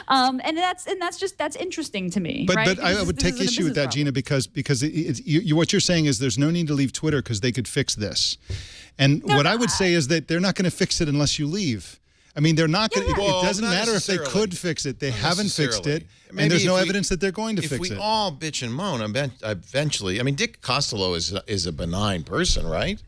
and that's interesting to me. But I would take issue with that, Gina, because what you're saying is there's no need to leave Twitter because they could fix this, and what I would say is that they're not going to fix it unless you leave. I mean, they're not going to. It doesn't matter if they could fix it. They haven't fixed it, and there's no evidence that they're going to fix it. If we all bitch and moan, eventually, I mean, Dick Costello is a benign person, right?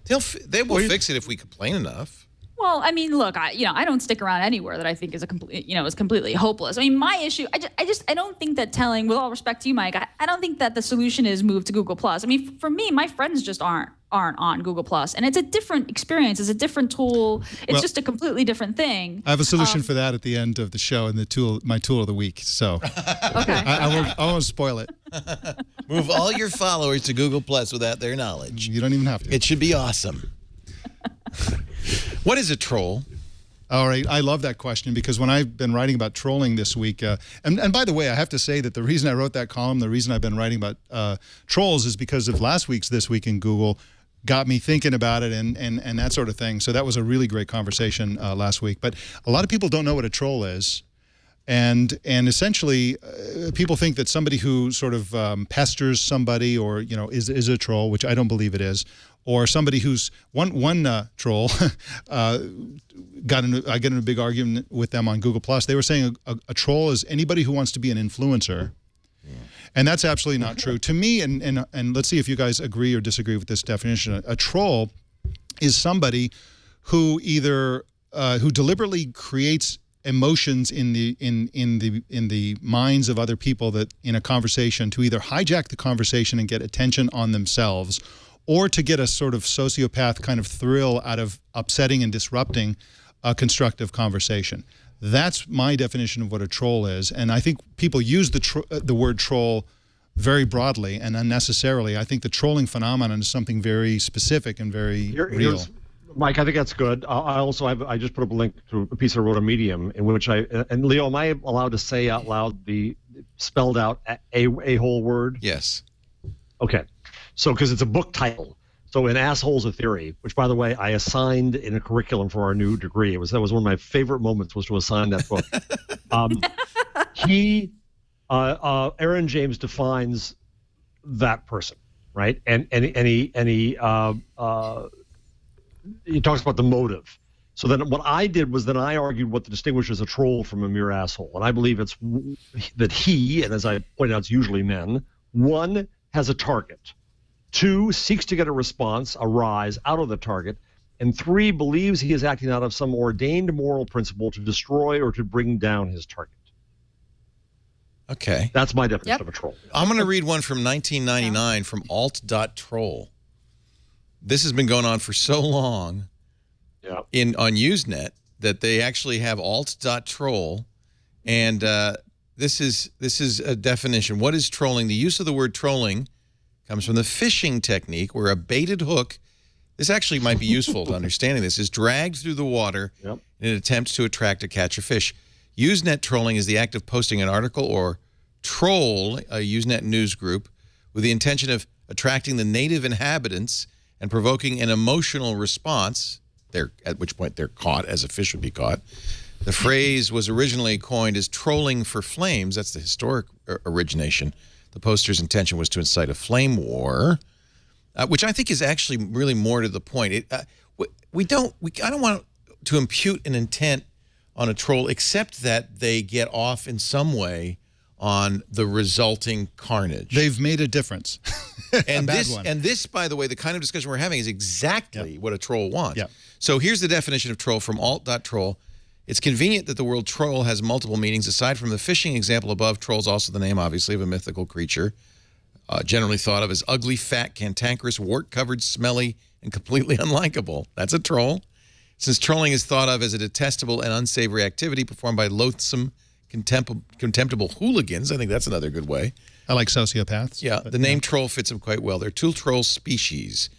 They will fix it if we complain enough. Well, I mean, look, I don't stick around anywhere that I think is is completely hopeless. I mean, my issue, I don't think that telling, with all respect to you, Mike, I don't think that the solution is move to Google Plus. I mean, for me, my friends just aren't on Google Plus, and it's a different experience. It's a different tool. It's just a completely different thing. I have a solution for that at the end of the show, and my tool of the week. So, okay, I won't spoil it. Move all your followers to Google Plus without their knowledge. You don't even have to. It should be awesome. What is a troll? All right, I love that question because when I've been writing about trolling this week, and by the way, I have to say that the reason I wrote that column, the reason I've been writing about trolls is because of last week's This Week in Google. got me thinking about it and that sort of thing. So that was a really great conversation last week. But a lot of people don't know what a troll is. And essentially, people think that somebody who sort of pesters somebody, or is a troll, which I don't believe it is, or somebody who's one troll. I got in a big argument with them on Google Plus. They were saying a troll is anybody who wants to be an influencer, and that's absolutely not true to me. And let's see if you guys agree or disagree with this definition. A troll is somebody who either who deliberately creates emotions in the minds of other people that in a conversation to either hijack the conversation and get attention on themselves, or to get a sort of sociopath kind of thrill out of upsetting and disrupting a constructive conversation. That's my definition of what a troll is, and I think people use the word troll very broadly and unnecessarily. I think the trolling phenomenon is something very specific and very real. Mike, I think that's good. I just put up a link to a piece I wrote on Medium in which and Leo, am I allowed to say out loud the spelled out a whole word? Yes. Okay. So, because it's a book title. So, in Asshole's a Theory, which, by the way, I assigned in a curriculum for our new degree. That was one of my favorite moments, was to assign that book. Aaron James defines that person, right? And he talks about the motive. So then what I did was then I argued what distinguishes a troll from a mere asshole. And I believe it's that he, and as I pointed out, it's usually men, 1, has a target, 2, seeks to get a response, a rise out of the target, and 3, believes he is acting out of some ordained moral principle to destroy or to bring down his target. Okay. That's my definition of a troll. I'm going to read one from 1999 from alt.troll. This has been going on for so long on Usenet that they actually have alt.troll, and this is a definition. What is trolling? The use of the word trolling comes from the fishing technique where a baited hook, this actually might be useful to understanding this, is dragged through the water in an attempt to attract or catch a fish. Usenet trolling is the act of posting an article or troll a Usenet news group with the intention of attracting the native inhabitants and provoking an emotional response, at which point they're caught as a fish would be caught. The phrase was originally coined as trolling for flames. That's the historic origination. The poster's intention was to incite a flame war, which I think is actually really more to the point. I don't want to impute an intent on a troll except that they get off in some way on the resulting carnage. They've made a difference. And this, by the way, the kind of discussion we're having is exactly what a troll wants. So here's the definition of troll from alt.troll. It's convenient that the word troll has multiple meanings. Aside from the fishing example above, troll is also the name, obviously, of a mythical creature, generally thought of as ugly, fat, cantankerous, wart-covered, smelly, and completely unlikable. That's a troll. Since trolling is thought of as a detestable and unsavory activity performed by loathsome, contemptible hooligans, I think that's another good way. I like sociopaths. Yeah, the name troll fits them quite well. There are 2 troll species.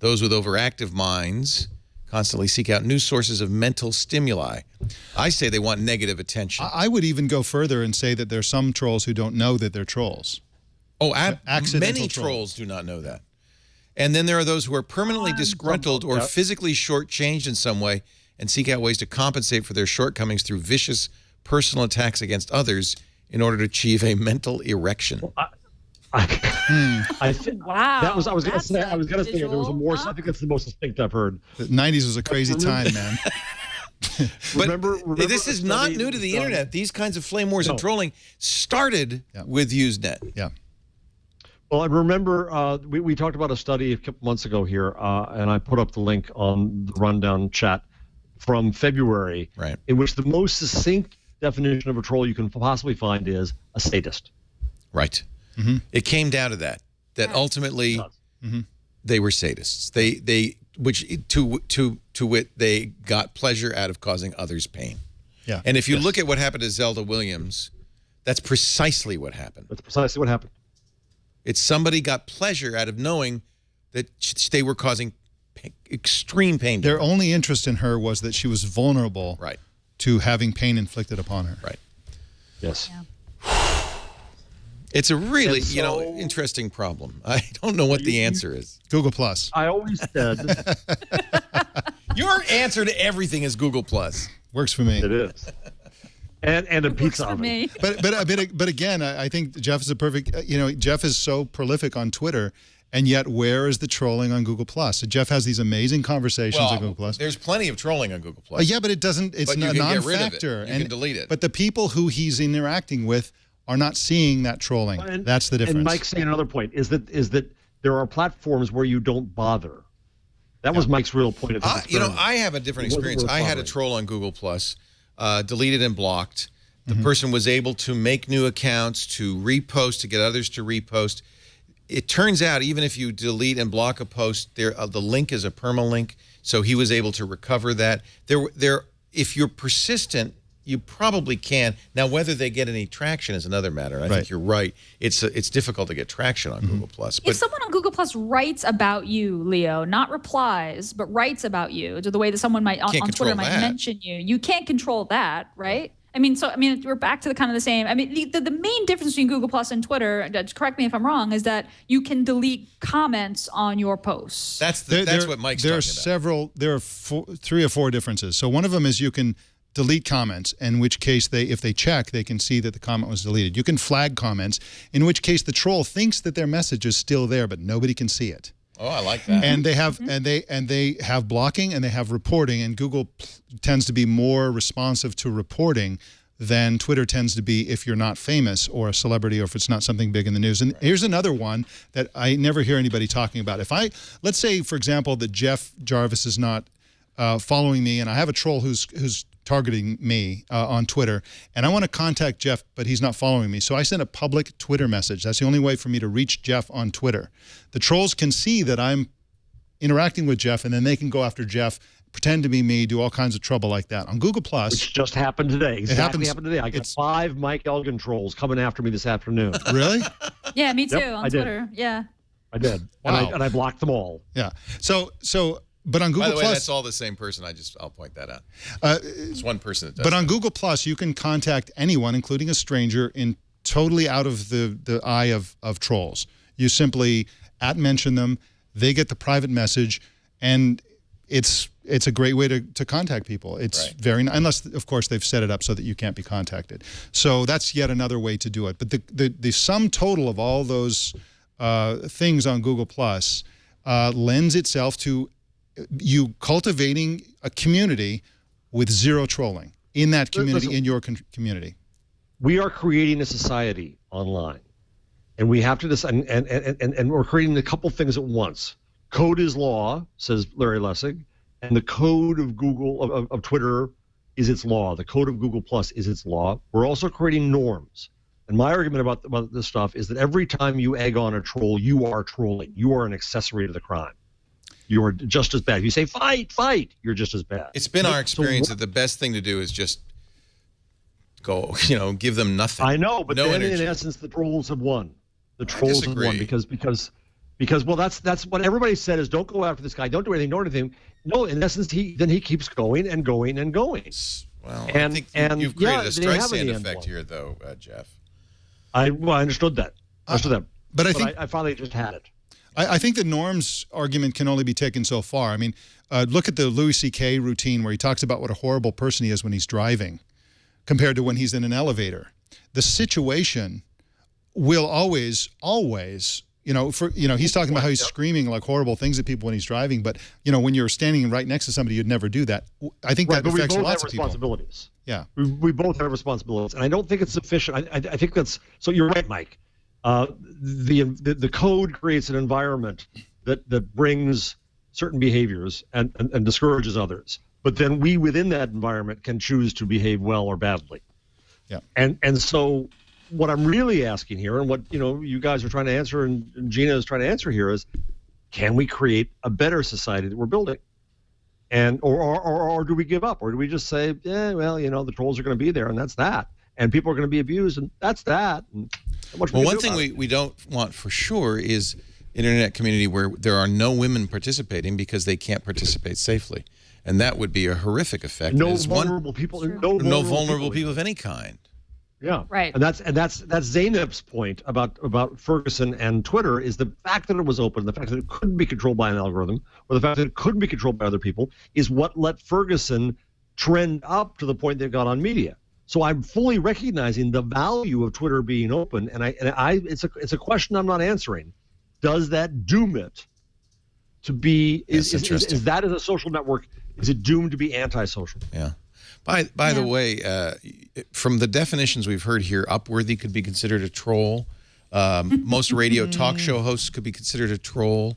Those with overactive minds constantly seek out new sources of mental stimuli. I say they want negative attention. I would even go further and say that there are some trolls who don't know that they're trolls. Oh, many trolls do not know that. And then there are those who are permanently disgruntled or physically shortchanged in some way and seek out ways to compensate for their shortcomings through vicious personal attacks against others in order to achieve a mental erection. Wow. That was, I was going to say there was a more, I think that's the most distinct I've heard. The 90s was a crazy time, man. remember this is not new to the internet. These kinds of flame wars and trolling started with Usenet. Yeah. Well, I remember we talked about a study a couple months ago here, and I put up the link on the rundown chat from February, in which the most succinct definition of a troll you can possibly find is a sadist. Right. Mm-hmm. It came down to that ultimately they were sadists. To wit, they got pleasure out of causing others pain. Yeah. And if you look at what happened to Zelda Williams, that's precisely what happened. That's precisely what happened. It's somebody got pleasure out of knowing that they were causing extreme pain. Their only interest in her was that she was vulnerable to having pain inflicted upon her. Right. Yes. It's a really, And interesting problem. I don't know what the answer is. Google Plus. I always said Your answer to everything is Google Plus. Works for me. it is. And a pizza For oven. me. But again, I think Jeff is a perfect. Jeff is so prolific on Twitter, and yet where is the trolling on Google Plus? So Jeff has these amazing conversations on Google Plus. There's plenty of trolling on Google Plus. Yeah, but it doesn't. It's But you a can get rid of it. non-factor. You can delete it. But the people who he's interacting with are not seeing that trolling. That's the difference. And Mike's saying another point is that there are platforms where you don't bother. That was Mike's real point of this experiment. I have a different It wasn't experience. worth I had a bothering. troll on Google Plus, deleted and blocked. The person was able to make new accounts, to repost, to get others to repost. It turns out, even if you delete and block a post, the link is a permalink, so he was able to recover that. If you're persistent, you probably can. Now, whether they get any traction is another matter. I think you're right. It's difficult to get traction on Google Plus. If someone on Google Plus writes about you, Leo, not replies, but writes about you, to the way that someone might on control Twitter might that. mention you, you can't control that, right? We're back to the kind of the same. The main difference between Google Plus and Twitter, correct me if I'm wrong, is that you can delete comments on your posts. That's what Mike's there talking about. There are 3 or 4 differences. So one of them is you can delete comments, in which case if they check, they can see that the comment was deleted. You can flag comments, in which case the troll thinks that their message is still there, but nobody can see it. Oh, I like that. And they have and they have blocking and they have reporting, and Google tends to be more responsive to reporting than Twitter tends to be if you're not famous or a celebrity or if it's not something big in the news. And here's another one that I never hear anybody talking about. Let's say, for example, that Jeff Jarvis is not following me, and I have a troll who's targeting me on Twitter, and I want to contact Jeff, but he's not following me. So I send a public Twitter message. That's the only way for me to reach Jeff on Twitter. The trolls can see that I'm interacting with Jeff, and then they can go after Jeff, pretend to be me, do all kinds of trouble like that. On Google Plus, Which just happened today. Exactly happened today. I got it's- 5 Mike Elgan trolls coming after me this afternoon. really? Yeah, me too, Yep, on I did. Twitter. Yeah. I did. Wow. And I blocked them all. Yeah. So, but on By Google the way, Plus, that's all the same person. I'll point that out. It's one person that does but on that. Google Plus, you can contact anyone, including a stranger, in totally out of the eye of trolls. You simply @mention them, they get the private message, and it's a great way to contact people. It's very, unless of course they've set it up so that you can't be contacted. So that's yet another way to do it. But the sum total of all those things on Google Plus lends itself to you cultivating a community with 0 trolling in that community, Listen, in your community. We are creating a society online, and we have to decide, and we're creating a couple things at once. Code is law, says Larry Lessig, and the code of Google, of Twitter, is its law. The code of Google Plus is its law. We're also creating norms. And my argument about this stuff is that every time you egg on a troll, you are trolling. You are an accessory to the crime. You are just as bad. If you say fight, you're just as bad. It's been our experience that the best thing to do is just go, give them nothing. I know, but no then energy. in essence, the trolls have won. The trolls have won disagree. because well, that's what everybody said is don't go after this guy, don't do anything. No, in essence, he keeps going and going and going. Well, I And- think and, you've created yeah, a they have in Streisand the end effect won. here, though, Jeff. I understood that. But I think I finally just had it. I think the norms argument can only be taken so far. I mean, look at the Louis C.K. routine where he talks about what a horrible person he is when he's driving compared to when he's in an elevator. The situation will always, he's talking about how he's screaming like horrible things at people when he's driving, but, when you're standing right next to somebody, you'd never do that. I think that But we affects both have lots of people. responsibilities. Yeah. We both have responsibilities, and I don't think it's sufficient. I think that's so. You're right, Mike. The code creates an environment that brings certain behaviors and discourages others. But then we within that environment can choose to behave well or badly. Yeah. And so what I'm really asking here, and what you guys are trying to answer, and Gina is trying to answer here, is can we create a better society that we're building? And or do we give up, or do we just say, the trolls are going to be there, and that's that, and people are going to be abused, and that's that. And not much we Well, can one do thing about it. we don't want for sure is internet community where there are no women participating because they can't participate safely, and that would be a horrific effect. no Is vulnerable people, no vulnerable people of any kind. Yeah, Right. and that's Zainab's point about Ferguson and Twitter is the fact that it was open, the fact that it couldn't be controlled by an algorithm, or the fact that it couldn't be controlled by other people, is what let Ferguson trend up to the point that it got on media. So I'm fully recognizing the value of Twitter being open, and it's a question I'm not answering. Does that doom it to be? Is that as a social network? Is it doomed to be antisocial? Yeah. By the way, from the definitions we've heard here, Upworthy could be considered a troll. Most radio talk show hosts could be considered a troll.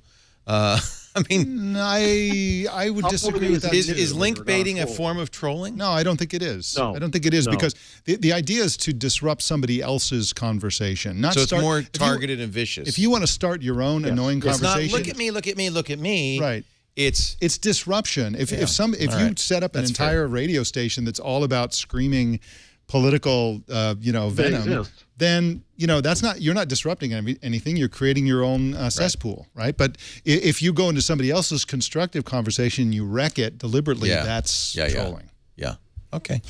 I mean, I would disagree with that. Is link baiting a form of trolling? No, I don't think it is. No. I don't think it is No. because the idea is to disrupt somebody else's conversation. Not So it's start, more targeted and vicious. If you want to start your own annoying it's conversation, not look at me, look at me, look at me. right? It's disruption. If you set up an That's entire radio station that's all about screaming political, venom, then that's not, you're not disrupting anything. You're creating your own cesspool, right? But if you go into somebody else's constructive conversation, you wreck it deliberately. That's trolling. Yeah. Okay.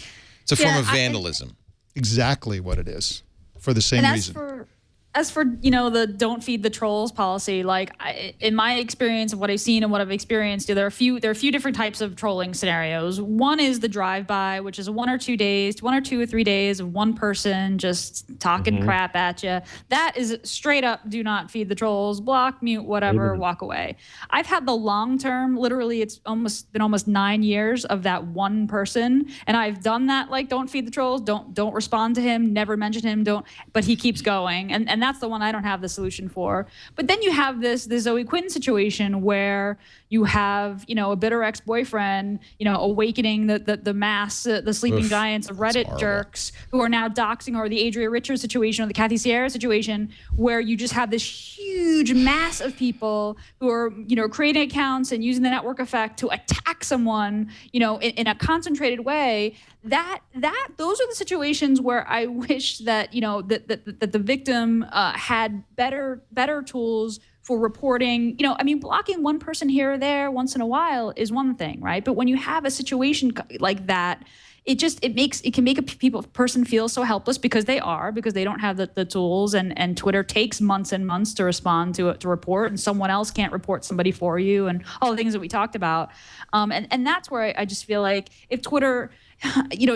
It's a form of vandalism. Exactly what it is, for the same reason. As for the don't feed the trolls policy, like in my experience of what I've seen and what I've experienced, there are a few different types of trolling scenarios. One is the drive-by, which is 1 or 2 days, 1 or 2 or 3 days of one person just talking crap at you. That is straight up, do not feed the trolls, block, mute, whatever, walk away. I've had the long-term, literally it's been almost 9 years of that one person, and I've done that, like, don't feed the trolls, don't respond to him, never mention him, but he keeps going, and that's the one I don't have the solution for. But then you have this Zoe Quinn situation where you have, a bitter ex-boyfriend, awakening the mass, the sleeping giants of Reddit jerks who are now doxing, or the Adria Richards situation or the Kathy Sierra situation, where you just have this huge mass of people who are, creating accounts and using the network effect to attack someone, in a concentrated way. Those are the situations where I wish that, that the victim had better tools for reporting. Blocking one person here or there once in a while is one thing, right? But when you have a situation like that, it can make a person feel so helpless because they don't have the tools, and Twitter takes months and months to respond to report, and someone else can't report somebody for you, and all the things that we talked about. And that's where I just feel like if Twitter,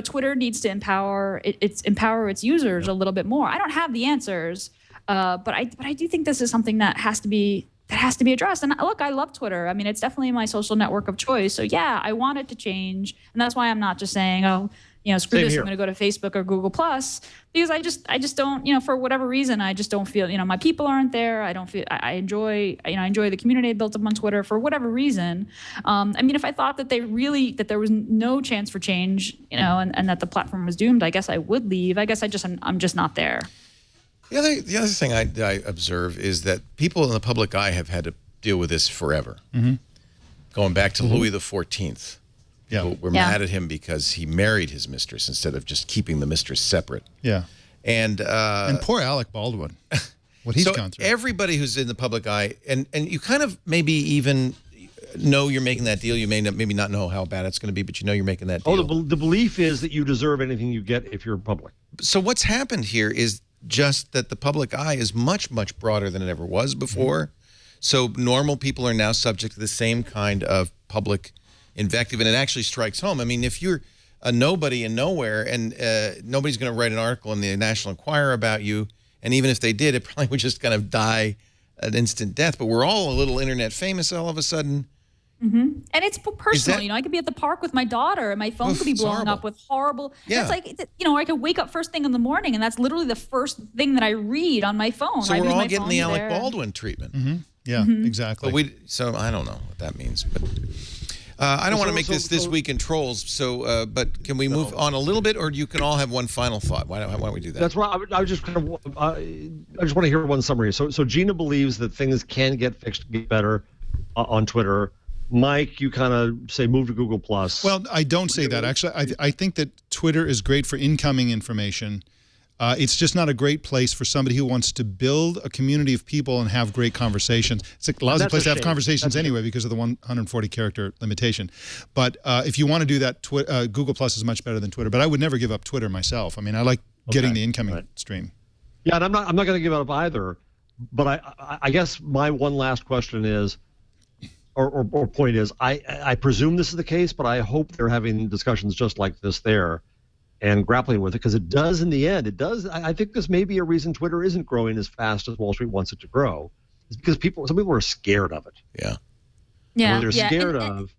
Twitter needs to empower its users a little bit more. I don't have the answers, but I do think this is something that has to be addressed. And look, I love Twitter. I mean, it's definitely my social network of choice. So yeah, I want it to change, and that's why I'm not just saying, screw this, I'm going to go to Facebook or Google Plus, because I just don't, for whatever reason, I just don't feel, my people aren't there. I don't feel, I enjoy the community I built up on Twitter for whatever reason. If I thought that that there was no chance for change, and that the platform was doomed, I guess I would leave. I guess I'm just not there. The other thing I observe is that people in the public eye have had to deal with this forever. Going back to Louis XIV. Yeah. We're mad at him because he married his mistress instead of just keeping the mistress separate. Yeah. And poor Alec Baldwin, what he's gone through. Everybody who's in the public eye, and you kind of maybe even know you're making that deal. You may maybe not know how bad it's going to be, but you're making that deal. The belief is that you deserve anything you get if you're public. So what's happened here is just that the public eye is much, much broader than it ever was before. So normal people are now subject to the same kind of public invective, and it actually strikes home. I mean, if you're a nobody and nowhere, and nobody's going to write an article in the National Enquirer about you, and even if they did, it probably would just kind of die an instant death. But we're all a little internet famous all of a sudden. And it's personal. I could be at the park with my daughter, and my phone could be blowing up with horrible. Yeah. It's like, I could wake up first thing in the morning, and that's literally the first thing that I read on my phone. So we're all getting the Alec Baldwin treatment. Yeah, exactly. But so I don't know what that means, but I don't want to make this week in trolls. So, but can we move on a little bit, or you can all have one final thought? Why don't we do that? That's right. I just want to hear one summary. So Gina believes that things can get fixed, get better on Twitter. Mike, you kind of say move to Google Plus. Well, I don't say that. Actually, I think that Twitter is great for incoming information. It's just not a great place for somebody who wants to build a community of people and have great conversations. It's a lousy place to have conversations anyway because of the 140 character limitation. But if you want to do that, Google Plus is much better than Twitter. But I would never give up Twitter myself. I mean, I like getting the incoming stream. Yeah, and I'm not going to give up either. But I guess my one last question is, or point is, I presume this is the case, but I hope they're having discussions just like this there and grappling with it, because it does, in the end, I think this may be a reason Twitter isn't growing as fast as Wall Street wants it to grow. It's because some people are scared of it. Yeah. Yeah. What they're scared of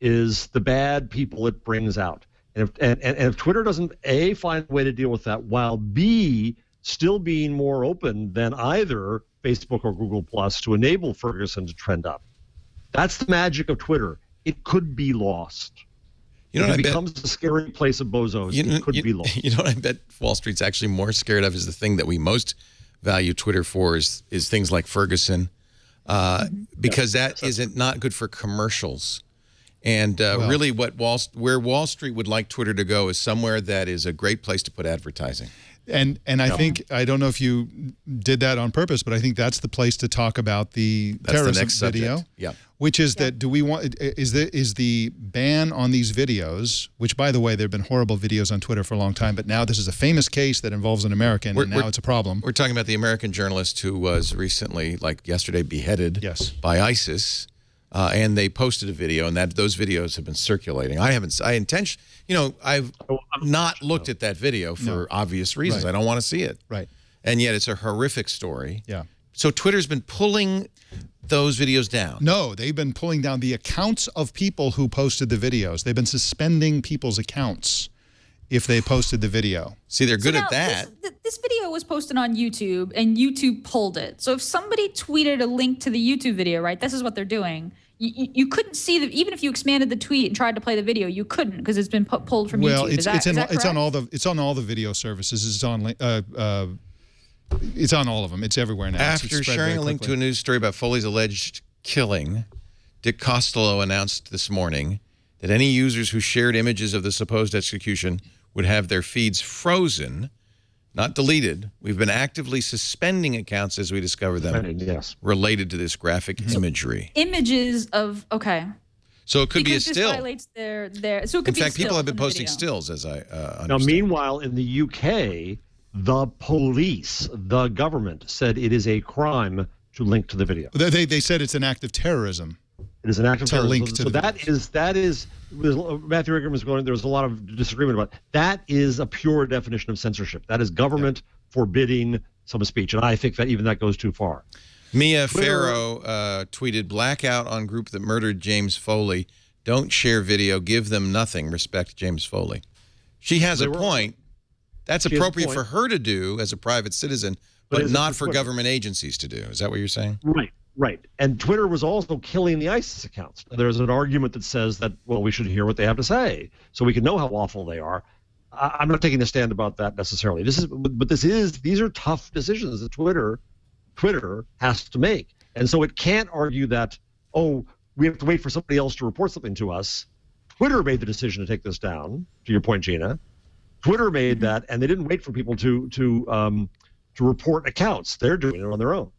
is the bad people it brings out. And if Twitter doesn't, A, find a way to deal with that, while B, still being more open than either Facebook or Google Plus to enable Ferguson to trend up. That's the magic of Twitter. It could be lost. If it becomes a scary place of bozos, it could be lost. You know what I bet Wall Street's actually more scared of is the thing that we most value Twitter for is things like Ferguson, because that isn't not good for commercials. And really where Wall Street would like Twitter to go is somewhere that is a great place to put advertising. And I think, I don't know if you did that on purpose, but I think that's the place to talk about the terrorism video. Yeah. Which is that, do we want, is the ban on these videos, which, by the way, there have been horrible videos on Twitter for a long time, but now this is a famous case that involves an American, and now it's a problem. We're talking about the American journalist who was recently, like yesterday, beheaded by ISIS. And they posted a video, and those videos have been circulating. I've not looked at that video for obvious reasons. Right. I don't want to see it. Right. And yet it's a horrific story. Yeah. So Twitter's been pulling those videos down. No, they've been pulling down the accounts of people who posted the videos. They've been suspending people's accounts if they posted the video. See, they're good at that. This video was posted on YouTube, and YouTube pulled it. So if somebody tweeted a link to the YouTube video, right, this is what they're doing. You couldn't see the, even if you expanded the tweet and tried to play the video, you couldn't, because it's been pulled from YouTube. It's on all the video services. It's on all of them. It's everywhere now. After sharing a link to a news story about Foley's alleged killing, Dick Costello announced this morning that any users who shared images of the supposed execution would have their feeds frozen, not deleted. We've been actively suspending accounts as we discover them related to this graphic imagery. Images of, So it could be a still. Violates their so it could In be fact, people have been posting video. stills, as I understand. Now, meanwhile, in the UK, the police, the government, said it is a crime to link to the video. They said it's an act of terrorism. It is an act of terrorism. Link to so that is Matthew Ingram was going. There was a lot of disagreement about that. Is a pure definition of censorship. That is government forbidding some speech, and I think that even that goes too far. Mia Farrow tweeted, "Blackout on group that murdered James Foley. Don't share video. Give them nothing. Respect James Foley." She has a point. That's appropriate for her to do as a private citizen, but not for government agencies to do. Is that what you're saying? Right. And Twitter was also killing the ISIS accounts. There's an argument that says that, well, we should hear what they have to say so we can know how awful they are. I'm not taking a stand about that necessarily. These are tough decisions that Twitter has to make. And so it can't argue that, we have to wait for somebody else to report something to us. Twitter made the decision to take this down, to your point, Gina. Twitter made that, and they didn't wait for people to report accounts. They're doing it on their own.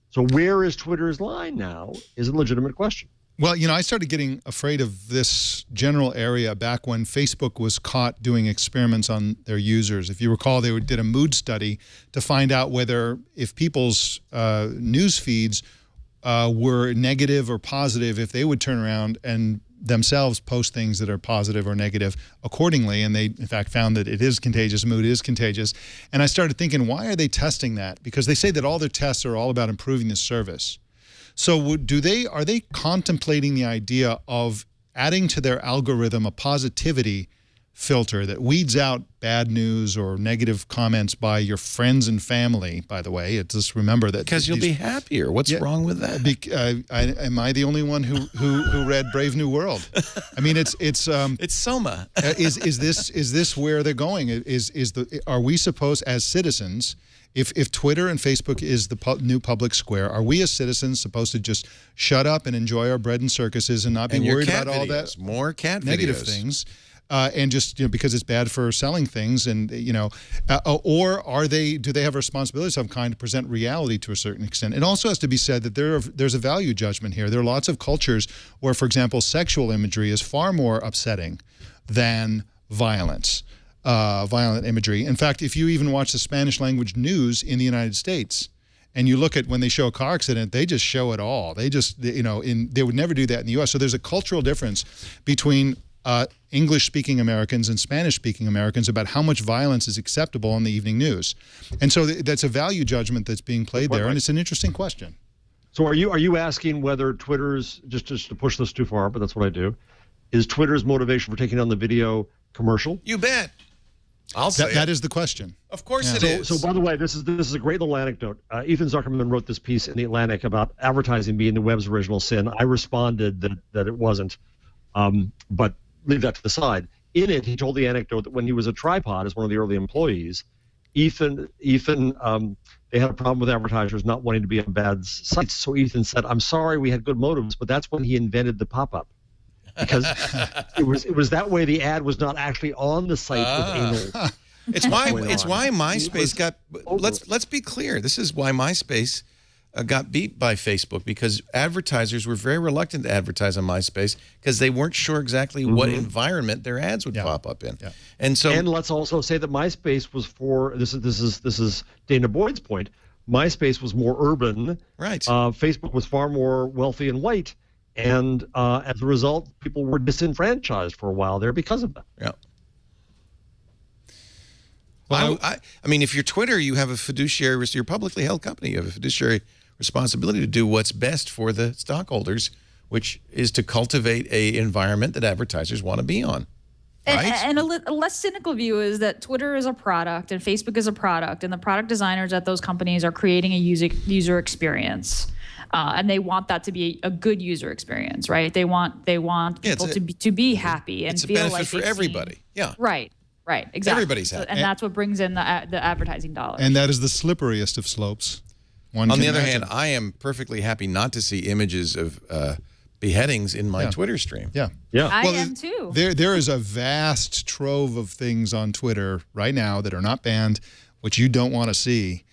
So where is Twitter's line now is a legitimate question. Well, I started getting afraid of this general area back when Facebook was caught doing experiments on their users. If you recall, they did a mood study to find out whether if people's news feeds were negative or positive, if they would turn around and themselves post things that are positive or negative accordingly. And they, in fact, found that it is contagious. Mood is contagious. And I started thinking, why are they testing that? Because they say that all their tests are all about improving the service. So are they contemplating the idea of adding to their algorithm a positivity filter that weeds out bad news or negative comments by your friends and family, by the way? Just remember that. Because you'll be happier. What's wrong with that? Am I the only one who read Brave New World? I mean, it's Soma. Is this where they're going? Are we supposed, as citizens, if Twitter and Facebook is the new public square, are we as citizens supposed to just shut up and enjoy our bread and circuses and not be worried about all that more cat negative things? And just because it's bad for selling things, and or do they have a responsibility of some kind to present reality to a certain extent? It also has to be said that there's a value judgment here. There are lots of cultures where, for example, sexual imagery is far more upsetting than violence. violent imagery. In fact, if you even watch the Spanish language news in the United States, and you look at when they show a car accident, they just show it all. They just, they would never do that in the U.S. So there's a cultural difference between English-speaking Americans and Spanish-speaking Americans about how much violence is acceptable on the evening news. And so that's a value judgment that's being played there, and it's an interesting question. So are you asking whether Twitter's, just to push this too far, but that's what I do, is Twitter's motivation for taking down the video commercial? You bet. I'll say that is the question. Of course it is. So by the way, this is a great little anecdote. Ethan Zuckerman wrote this piece in The Atlantic about advertising being the web's original sin. I responded that it wasn't, but leave that to the side. In it, he told the anecdote that when he was at Tripod as one of the early employees, Ethan, they had a problem with advertisers not wanting to be on bad sites. So Ethan said, "I'm sorry, we had good motives," but that's when he invented the pop-up. Because it was that way the ad was not actually on the site with anal. It's why MySpace got. Let's be clear. This is why MySpace got beat by Facebook, because advertisers were very reluctant to advertise on MySpace because they weren't sure exactly what environment their ads would pop up in. Yeah. And let's also say that MySpace was for this is Dana Boyd's point. MySpace was more urban. Right. Facebook was far more wealthy and white. And as a result, people were disenfranchised for a while there because of that. Yeah. Well, I mean, if you're Twitter, you have a fiduciary, you're a publicly held company. You have a fiduciary responsibility to do what's best for the stockholders, which is to cultivate an environment that advertisers want to be on. Right? And a less cynical view is that Twitter is a product and Facebook is a product, and the product designers at those companies are creating a user experience. And they want that to be a good user experience, right? They want people to be happy and feel like it's a benefit for everybody. Yeah. Right. Exactly. Everybody's happy. And that's what brings in the advertising dollars. And that is the slipperiest of slopes. On the other hand, I am perfectly happy not to see images of beheadings in my Twitter stream. Yeah. I am too. There is a vast trove of things on Twitter right now that are not banned, which you don't want to see.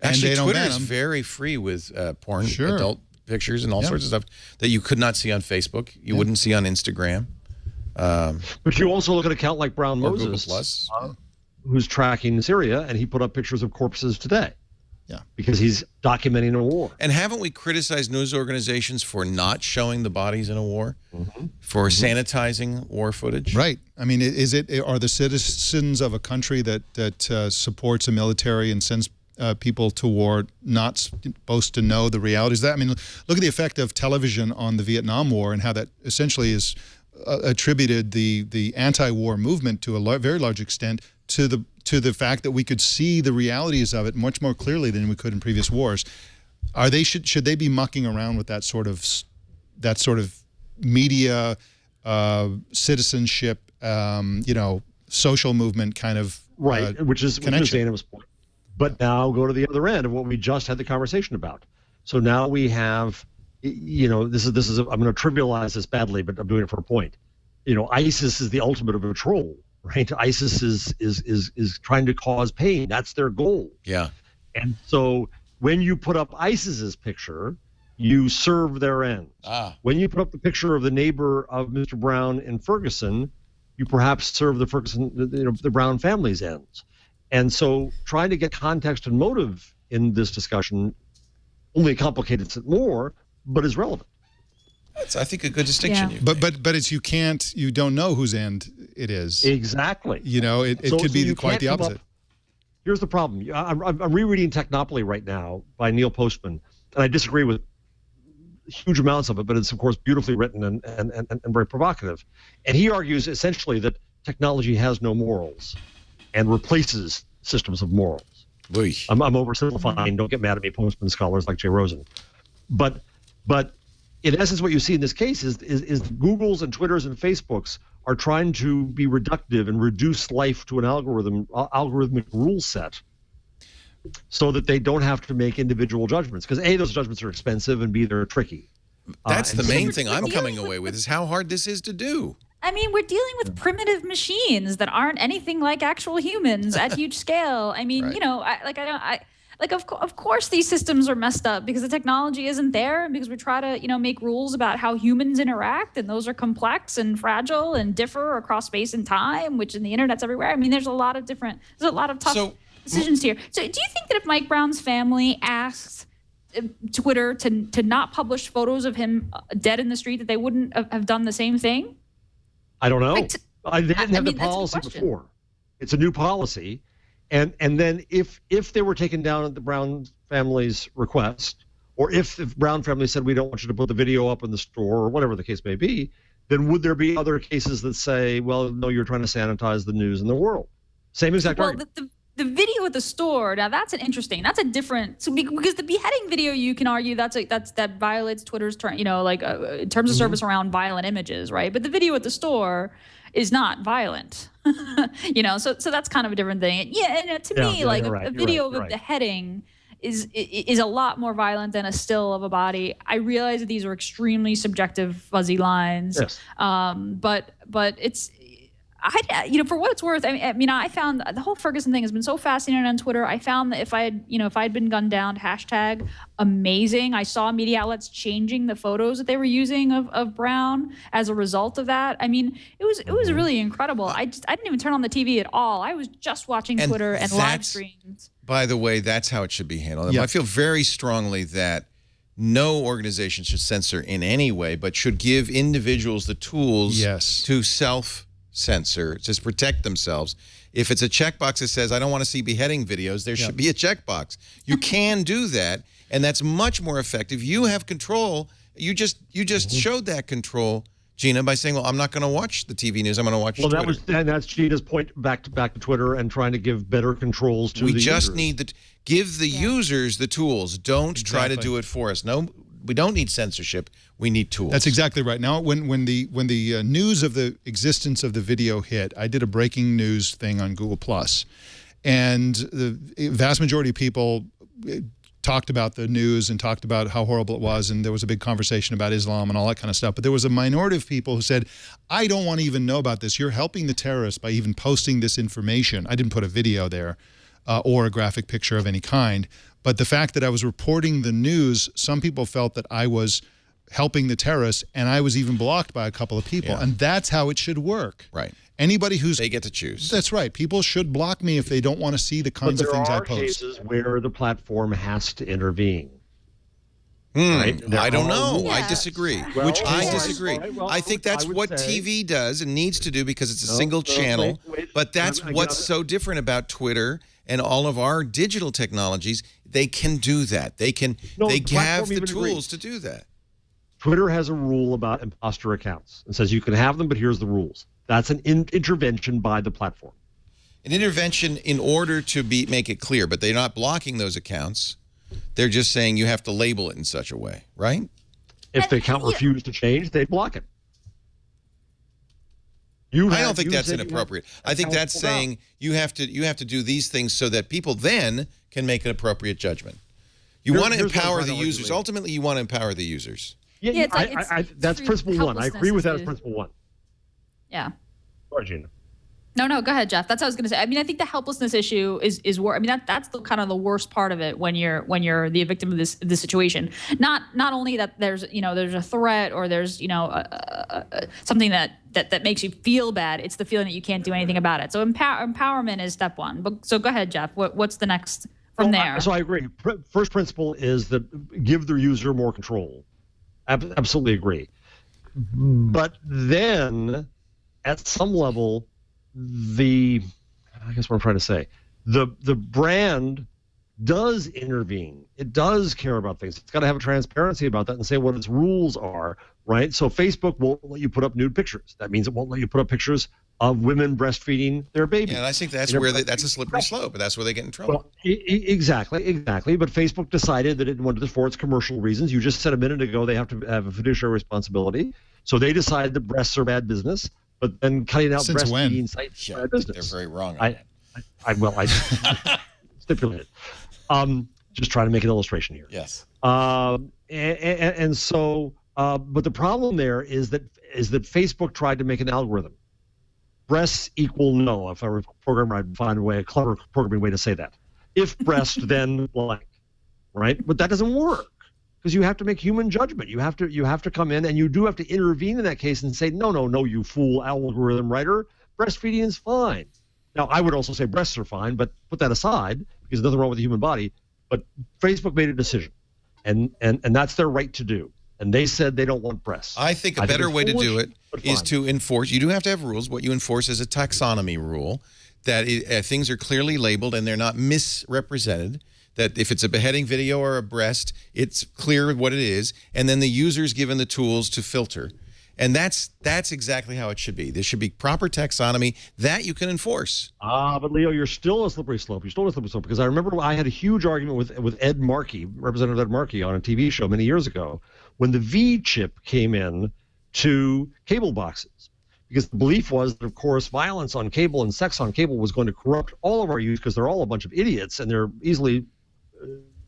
Actually, Twitter is very free with porn, adult pictures, and all sorts of stuff that you could not see on Facebook. You wouldn't see on Instagram. But you also look at an account like Brown Moses, Plus, who's tracking Syria, and he put up pictures of corpses today. Yeah, because he's documenting a war. And haven't we criticized news organizations for not showing the bodies in a war, for sanitizing war footage? Right. I mean, are the citizens of a country that supports a military and sends people to war not supposed to know the realities of that? I mean, look at the effect of television on the Vietnam War and how that essentially is attributed the anti-war movement to a very large extent to the fact that we could see the realities of it much more clearly than we could in previous wars. Should they be mucking around with that sort of media citizenship, social movement kind of which is Dana's point. But now go to the other end of what we just had the conversation about. So now we have, this is I'm going to trivialize this badly, but I'm doing it for a point. ISIS is the ultimate of a troll, right? ISIS is trying to cause pain. That's their goal. Yeah. And so when you put up ISIS's picture, you serve their ends. When you put up the picture of the neighbor of Mr. Brown in Ferguson, you perhaps serve the Brown family's ends. And so trying to get context and motive in this discussion only complicates it more, but is relevant. That's, I think, a good distinction. Yeah. But it's you don't know whose end it is. Exactly. It could be quite the opposite. Here's the problem. I'm rereading Technopoly right now by Neil Postman, and I disagree with huge amounts of it, but it's, of course, beautifully written and very provocative. And he argues essentially that technology has no morals and replaces systems of morals. I'm oversimplifying. Don't get mad at me, Postman scholars like Jay Rosen. But in essence, what you see in this case is Google's and Twitter's and Facebook's are trying to be reductive and reduce life to an algorithmic rule set so that they don't have to make individual judgments. Because A, those judgments are expensive, and B, they're tricky. That's the main thing I'm coming away with, is how hard this is to do. I mean, we're dealing with primitive machines that aren't anything like actual humans at huge scale. I mean, like of course these systems are messed up because the technology isn't there, and because we try to make rules about how humans interact, and those are complex and fragile and differ across space and time, which in the internet's everywhere. I mean, there's a lot of tough decisions here. So do you think that if Mike Brown's family asked Twitter to not publish photos of him dead in the street, that they wouldn't have done the same thing? I don't know. Like, they didn't have the that's a good policy question. before. It's a new policy. And then if they were taken down at the Brown family's request, or if the Brown family said, we don't want you to put the video up in the store, or whatever the case may be, then would there be other cases that say, well, no, you're trying to sanitize the news in the world? Same exact argument. The video at the store, now that's a different, because the beheading video, you can argue that violates Twitter's terms of service around violent images, right? But the video at the store is not violent. So that's kind of a different thing. And to me, a video of a beheading is a lot more violent than a still of a body. I realize that these are extremely subjective, fuzzy lines. Yes. But it's, for what it's worth, I found the whole Ferguson thing has been so fascinating on Twitter. I found that if I had been gunned down, hashtag amazing. I saw media outlets changing the photos that they were using of Brown as a result of that. I mean, it was really incredible. I didn't even turn on the TV at all. I was just watching Twitter and live streams. By the way, that's how it should be handled. Yep. I feel very strongly that no organization should censor in any way, but should give individuals the tools to self-censor, to protect themselves. If it's a checkbox that says, I don't want to see beheading videos, there should be a checkbox. You can do that, and that's much more effective. You have control. You just showed that control, Gina, by saying, well, I'm not going to watch the TV news. I'm going to watch Twitter. That's Gina's point back to Twitter and trying to give better controls to the users. We just need to give the users the tools. Don't try to do it for us. No, we don't need censorship. We need tools. That's exactly right. Now, when the news of the existence of the video hit, I did a breaking news thing on Google+, and the vast majority of people talked about the news and talked about how horrible it was, and there was a big conversation about Islam and all that kind of stuff. But there was a minority of people who said, I don't want to even know about this. You're helping the terrorists by even posting this information. I didn't put a video there or a graphic picture of any kind. But the fact that I was reporting the news, some people felt that I was helping the terrorists, and I was even blocked by a couple of people. And that's how it should work. Right. Anybody who's... They get to choose. That's right. People should block me if they don't want to see the kinds of things I post. There are cases where the platform has to intervene. Right? I don't know. Yeah. I disagree. I disagree. I think that's what TV does and needs to do because it's a single channel. But that's what's so different about Twitter and all of our digital technologies. They can do that. They have the tools to do that. Twitter has a rule about imposter accounts. It says you can have them, but here's the rules. That's an intervention by the platform. An intervention in order to make it clear, but they're not blocking those accounts. They're just saying you have to label it in such a way, right? If the account refused to change, they block it. I don't think that's inappropriate. I think that's saying you have to do these things so that people then can make an appropriate judgment. You want to empower the users. Ultimately, you want to empower the users. Yeah, that's principle one. I agree with that as principle one. Yeah. Sorry, Gina. No, go ahead, Jeff. That's what I was going to say. I mean, I think the helplessness issue is worse. I mean, that's the kind of the worst part of it when you're the victim of this situation. Not only that there's a threat or there's something that makes you feel bad. It's the feeling that you can't do anything about it. So empowerment is step one. But so go ahead, Jeff. What's the next from there? So I agree. First principle is that give the user more control. Absolutely agree. But then, at some level, I guess what I'm trying to say, the brand does intervene. It does care about things. It's got to have a transparency about that and say what its rules are, right? So Facebook won't let you put up nude pictures. That means it won't let you put up pictures of women breastfeeding their baby. Yeah, and I think that's where that's a slippery slope, but that's where they get in trouble. Well, exactly. But Facebook decided that it wanted this for its commercial reasons. You just said a minute ago they have to have a fiduciary responsibility. So they decided that breasts are bad business, but then cutting out breastfeeding sites is bad business. They're very wrong. I stipulate it. Just trying to make an illustration here. Yes. And so, but the problem there is that Facebook tried to make an algorithm. Breasts equal no. If I were a programmer, I'd find a clever programming way to say that. if breast, then blank, right? But that doesn't work because you have to make human judgment. You have to come in and you do have to intervene in that case and say, no, you fool algorithm writer, breastfeeding is fine. Now, I would also say breasts are fine, but put that aside because there's nothing wrong with the human body. But Facebook made a decision, and that's their right to do. And they said they don't want breasts. I think a better way to do it is to enforce. You do have to have rules. What you enforce is a taxonomy rule that things are clearly labeled and they're not misrepresented. That if it's a beheading video or a breast, it's clear what it is. And then the user's given the tools to filter. And that's exactly how it should be. There should be proper taxonomy that you can enforce. But Leo, you're still a slippery slope. You're still a slippery slope because I remember I had a huge argument with Ed Markey, Representative Ed Markey, on a TV show many years ago when the V chip came in to cable boxes. Because the belief was that, of course, violence on cable and sex on cable was going to corrupt all of our youth because they're all a bunch of idiots and they're easily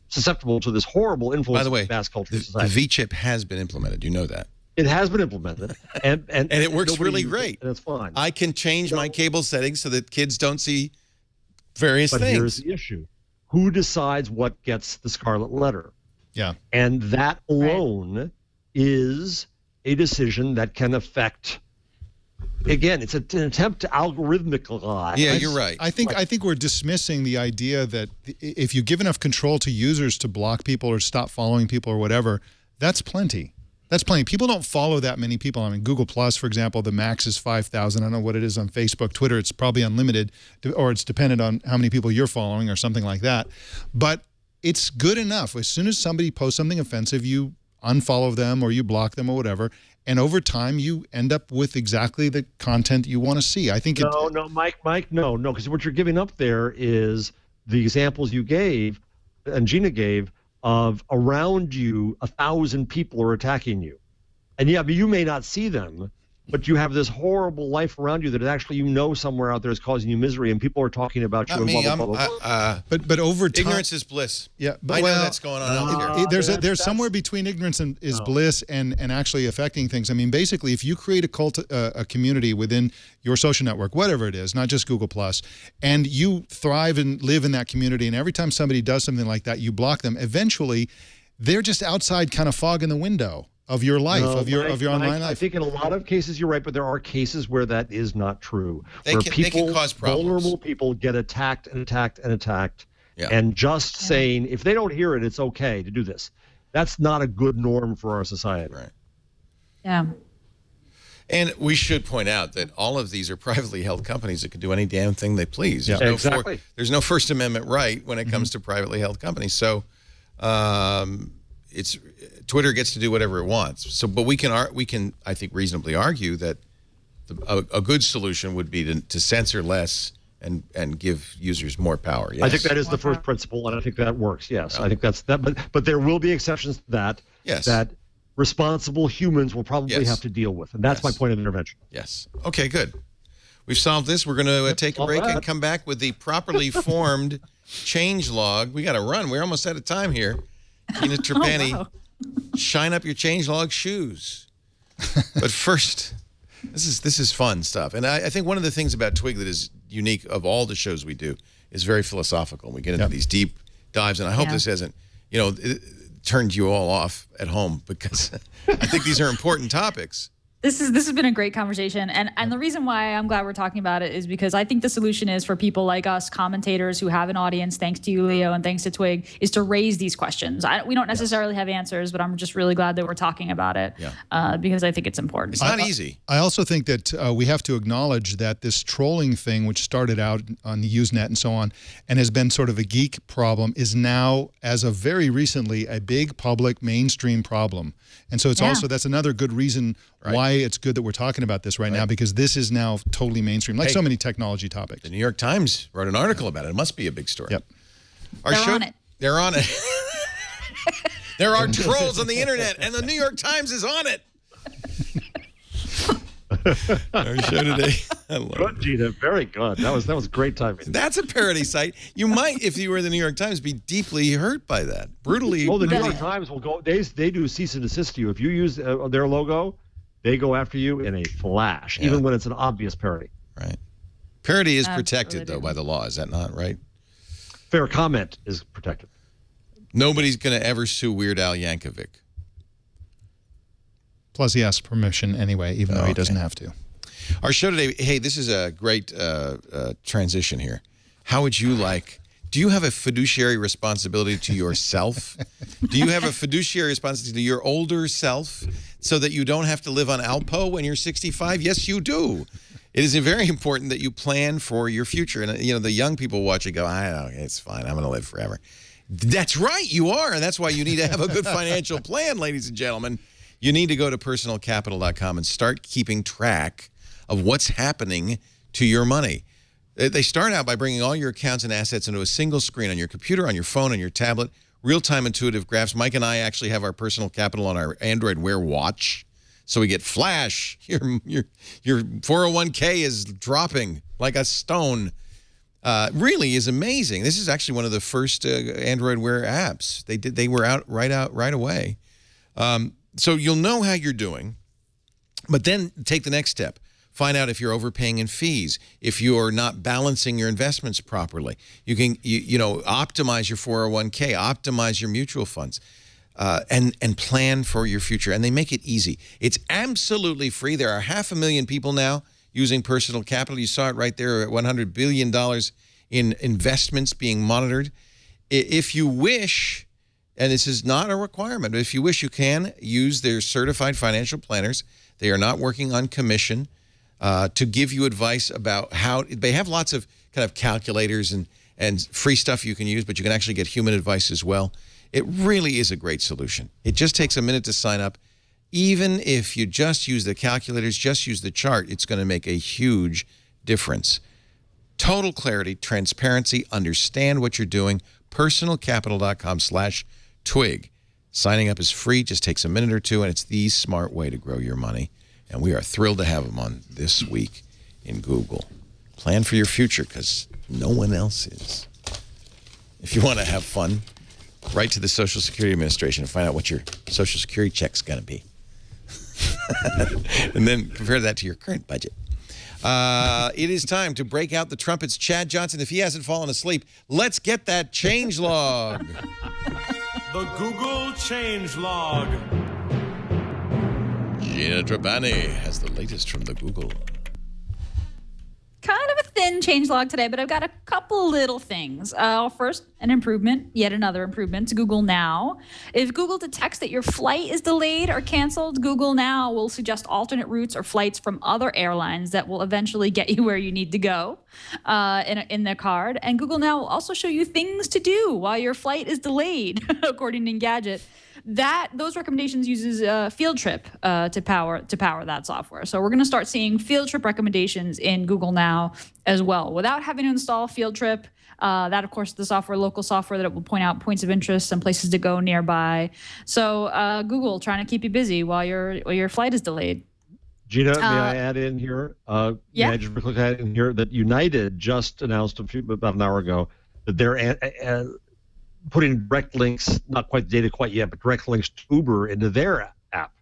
susceptible to this horrible influence. By the way, of mass culture the society. V chip has been implemented. You know that. It has been implemented, and it works really great. And it's fine. I can change my cable settings so that kids don't see various but things. Here's the issue: who decides what gets the scarlet letter? Yeah, and that alone is a decision that can affect. Again, it's an attempt to algorithmicalize. Yeah, you're right. I think we're dismissing the idea that if you give enough control to users to block people or stop following people or whatever, that's plenty. That's plenty. People don't follow that many people. I mean, Google Plus, for example, the max is 5,000. I don't know what it is on Facebook. Twitter, it's probably unlimited, or it's dependent on how many people you're following or something like that. But it's good enough. As soon as somebody posts something offensive, you unfollow them or you block them or whatever. And over time, you end up with exactly the content you want to see. I think Mike, no, because what you're giving up there is the examples you gave and Gina gave of around you 1,000 people are attacking you. And yeah, but you may not see them, but you have this horrible life around you that actually somewhere out there is causing you misery, and people are talking about you. Not and me. blah, blah, blah, blah. But over time, ignorance is bliss. Yeah, but I know that's going on out here. There's somewhere between ignorance is bliss and actually affecting things. I mean, basically, if you create a community within your social network, whatever it is, not just Google Plus, and you thrive and live in that community, and every time somebody does something like that, you block them. Eventually, they're just outside, kind of fogging the window of your life, of your online life. I think in a lot of cases you're right, but there are cases where that is not true. They can cause problems. Vulnerable people get attacked and attacked and attacked. Yeah. And just saying, if they don't hear it, it's okay to do this. That's not a good norm for our society. Right. Yeah. And we should point out that all of these are privately held companies that can do any damn thing they please. Yeah. Exactly. There's no First Amendment right when it comes to privately held companies. So it's Twitter gets to do whatever it wants. So, but we can I think reasonably argue that a good solution would be to censor less and give users more power. Yes. I think that is the first principle, and I think that works. Yes, I think that's that. But there will be exceptions to that. Yes. That responsible humans will probably have to deal with, and that's my point of intervention. Yes. Okay. Good. We've solved this. We're going to take a break and come back with the properly formed change log. We got to run. We're almost out of time here. Gina Trapani, shine up your change log shoes. But first, this is fun stuff. And I think one of the things about Twig that is unique of all the shows we do is very philosophical. We get into these deep dives, and I hope this hasn't, turned you all off at home, because I think these are important topics. This has been a great conversation, and the reason why I'm glad we're talking about it is because I think the solution is for people like us, commentators who have an audience, thanks to you, Leo, and thanks to Twig, is to raise these questions. We don't necessarily have answers, but I'm just really glad that we're talking about it because I think it's important. It's not easy. I also think that we have to acknowledge that this trolling thing, which started out on the Usenet and so on, and has been sort of a geek problem, is now, as of very recently, a big public mainstream problem. And so it's also, that's another good reason why it's good that we're talking about this right now, because this is now totally mainstream, like so many technology topics. The New York Times wrote an article about it. It must be a big story. Yep. They're on it. They're on it. There are trolls on the internet, and the New York Times is on it. Our show today. Good, Gina. Very good. That was great timing. That's a parody site. You might, if you were the New York Times, be deeply hurt by that. Brutally. Oh, the New York Times will go. They do cease and desist to you if you use their logo. They go after you in a flash, even when it's an obvious parody. Right. Parody is protected though by the law. Is that not right? fair comment is protected. Nobody's going to ever sue Weird Al Yankovic. Plus, he asks permission anyway, even though he doesn't have to. Our show today, hey, this is a great transition here. How would you like, do you have a fiduciary responsibility to yourself? Do you have a fiduciary responsibility to your older self so that you don't have to live on Alpo when you're 65? Yes, you do. It is very important that you plan for your future. And, you know, the young people watch it go, I don't know, it's fine. I'm going to live forever. That's right, you are. And that's why you need to have a good financial plan, ladies and gentlemen. You need to go to personalcapital.com and start keeping track of what's happening to your money. They start out by bringing all your accounts and assets into a single screen on your computer, on your phone, on your tablet, real-time intuitive graphs. Mike and I actually have our personal capital on our Android Wear watch. So we get flash. Your 401k is dropping like a stone. Really is amazing. This is actually one of the first Android Wear apps. They were out right away. So you'll know how you're doing, but then take the next step. Find out if you're overpaying in fees, if you're not balancing your investments properly. You can, you know, optimize your 401k, optimize your mutual funds, and plan for your future. And they make it easy. It's absolutely free. There are 500,000 people now using Personal Capital. You saw it right there at $100 billion in investments being monitored. If you wish, and this is not a requirement, but if you wish, you can use their certified financial planners. They are not working on commission. To give you advice about how they have lots of kind of calculators and free stuff you can use, but you can actually get human advice as well. It really is a great solution. It just takes a minute to sign up. Even if you just use the calculators, just use the chart, it's going to make a huge difference. Total clarity, transparency, understand what you're doing. Personalcapital.com/twig. Signing up is free, just takes a minute or two, and it's the smart way to grow your money. And we are thrilled to have them on this week in Google. Plan for your future because no one else is. If you want to have fun, write to the Social Security Administration and find out what your Social Security check's going to be. And then compare that to your current budget. It is time to break out the trumpets. Chad Johnson, if he hasn't fallen asleep, let's get that change log. The Google change log. Gina Trapani has the latest from the Google. Kind of a thin changelog today, but I've got a couple little things. First, an improvement, yet another improvement to Google Now. If Google detects that your flight is delayed or canceled, Google Now will suggest alternate routes or flights from other airlines that will eventually get you where you need to go in their card. And Google Now will also show you things to do while your flight is delayed, according to Engadget. Those recommendations uses Field Trip to power that software. So we're going to start seeing Field Trip recommendations in Google Now as well, without having to install Field Trip. That, of course, is the local software that will point out points of interest and places to go nearby. So Google trying to keep you busy while your flight is delayed. Gina, may I add in here? Yeah. May I just quickly add in here that United just announced about an hour ago that they're putting direct links, not quite the data quite yet, but direct links to Uber into their app.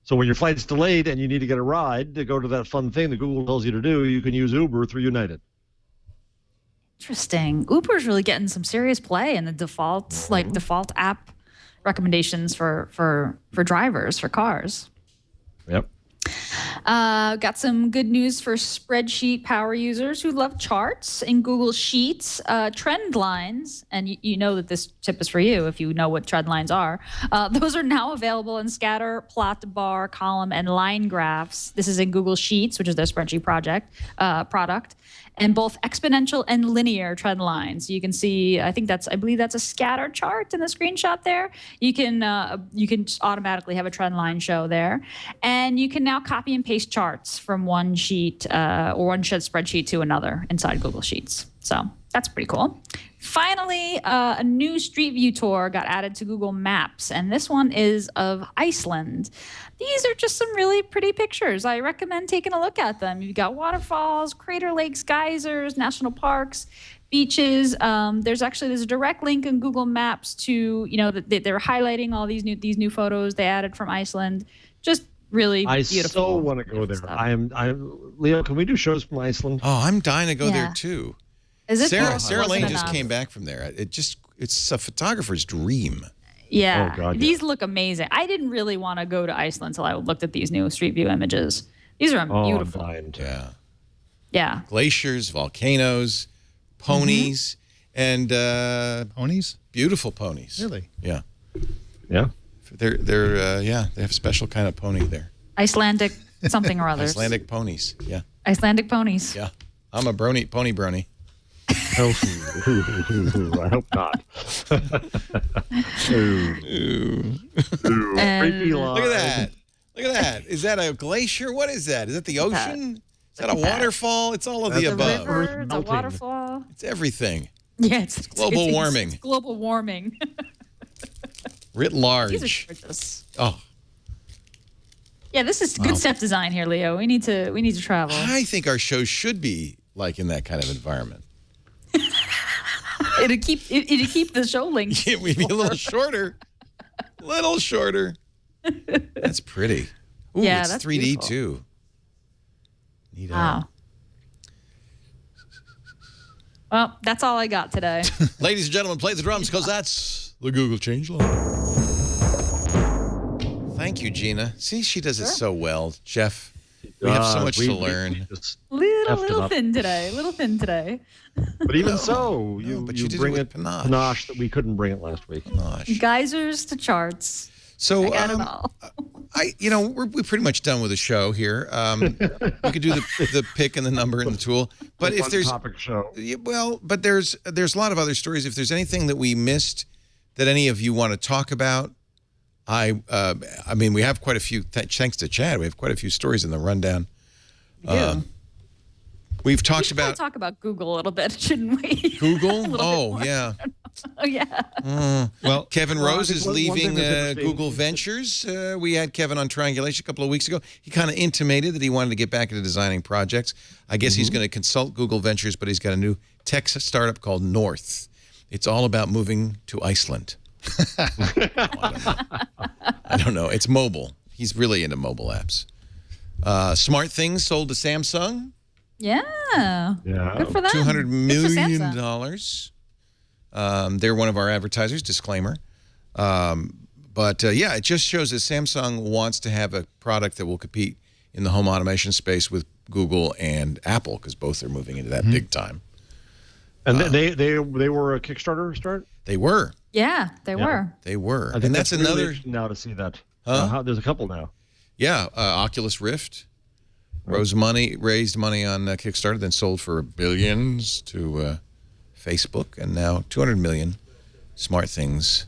So when your flight's delayed and you need to get a ride to go to that fun thing that Google tells you to do, you can use Uber through United. Interesting. Uber's really getting some serious play in the default app recommendations for drivers, for cars. Yep. Got some good news for spreadsheet power users who love charts in Google Sheets. Trend lines, and you know that this tip is for you if you know what trend lines are. Those are now available in scatter, plot, bar, column, and line graphs. This is in Google Sheets, which is their spreadsheet product, and both exponential and linear trend lines. So you can see, I believe that's a scatter chart in the screenshot there. You can just automatically have a trend line show there, and you can now copy and paste charts from one sheet or one spreadsheet to another inside Google Sheets. So that's pretty cool. Finally, a new Street View tour got added to Google Maps, and this one is of Iceland. These are just some really pretty pictures. I recommend taking a look at them. You've got waterfalls, crater lakes, geysers, national parks, beaches. There's a direct link in Google Maps to, that they're highlighting all these new photos they added from Iceland. Just really beautiful. I so want to go there. I'm Leo, can we do shows from Iceland? Oh, I'm dying to go there too. Is it? Sarah Lane just enough. came back from there. It's a photographer's dream. Yeah, Oh, God, these look amazing. I didn't really want to go to Iceland until I looked at these new Street View images. These are beautiful. Yeah. Yeah. Glaciers, volcanoes, ponies, and Ponies? beautiful ponies. Really? Yeah. Yeah. They have a special kind of pony there. Icelandic something or other. Icelandic ponies. Yeah. Icelandic ponies. Yeah. I'm a pony brony. Oh, I hope not. Creepy line. Look at that. Look at that. Is that a glacier? What is that? Is that the ocean? Is that a waterfall? It's all of the It's a above. river, it's a melting. waterfall. It's everything. Yeah, it's global warming. It's global warming. Writ These large. are gorgeous. Oh, Yeah, this is good set design here, Leo. We need to travel. I think our show should be like in that kind of environment. It'll keep the show length. We'd be a little shorter. Little shorter. That's pretty. Ooh, Yeah, it's that's 3D beautiful. too. Neat. Wow. Well, that's all I got today. Ladies and gentlemen, play the drums because that's the Google change log. Thank you, Gina. See, she does it so well. Jeff, we have so much to learn. Little thin today. But even so, you but you did it bring with it panache. panache that we couldn't bring it last week. Gosh. Geysers to charts. So, I got it all. we're pretty much done with the show here. We could do the pick and the number and the tool. But if there's topic show. but there's a lot of other stories. If there's anything that we missed that any of you want to talk about, I mean, we have quite a few. Thanks to Chad, we have quite a few stories in the rundown. We've We talked should probably about talk about Google a little bit, shouldn't we? Google. Oh more. yeah. Oh yeah. Well, Kevin Rose is one thing leaving that's interesting- Google Ventures. We had Kevin on Triangulation a couple of weeks ago. He kind of intimated that he wanted to get back into designing projects. I guess he's going to consult Google Ventures, but he's got a new tech startup called North. It's all about moving to Iceland. I don't know. It's mobile. He's really into mobile apps. Smart Things sold to Samsung. Yeah. Yeah. Good for them. $200 Good for million. Samsung. They're one of our advertisers, disclaimer. But it just shows that Samsung wants to have a product that will compete in the home automation space with Google and Apple, because both are moving into that big time. And they were a Kickstarter start? They were. Yeah, they were. They were. I think And that's really another. interesting now to see that. Huh? There's a couple now. Yeah, Oculus Rift raised money on Kickstarter, then sold for billions to Facebook, and now 200 million Smart Things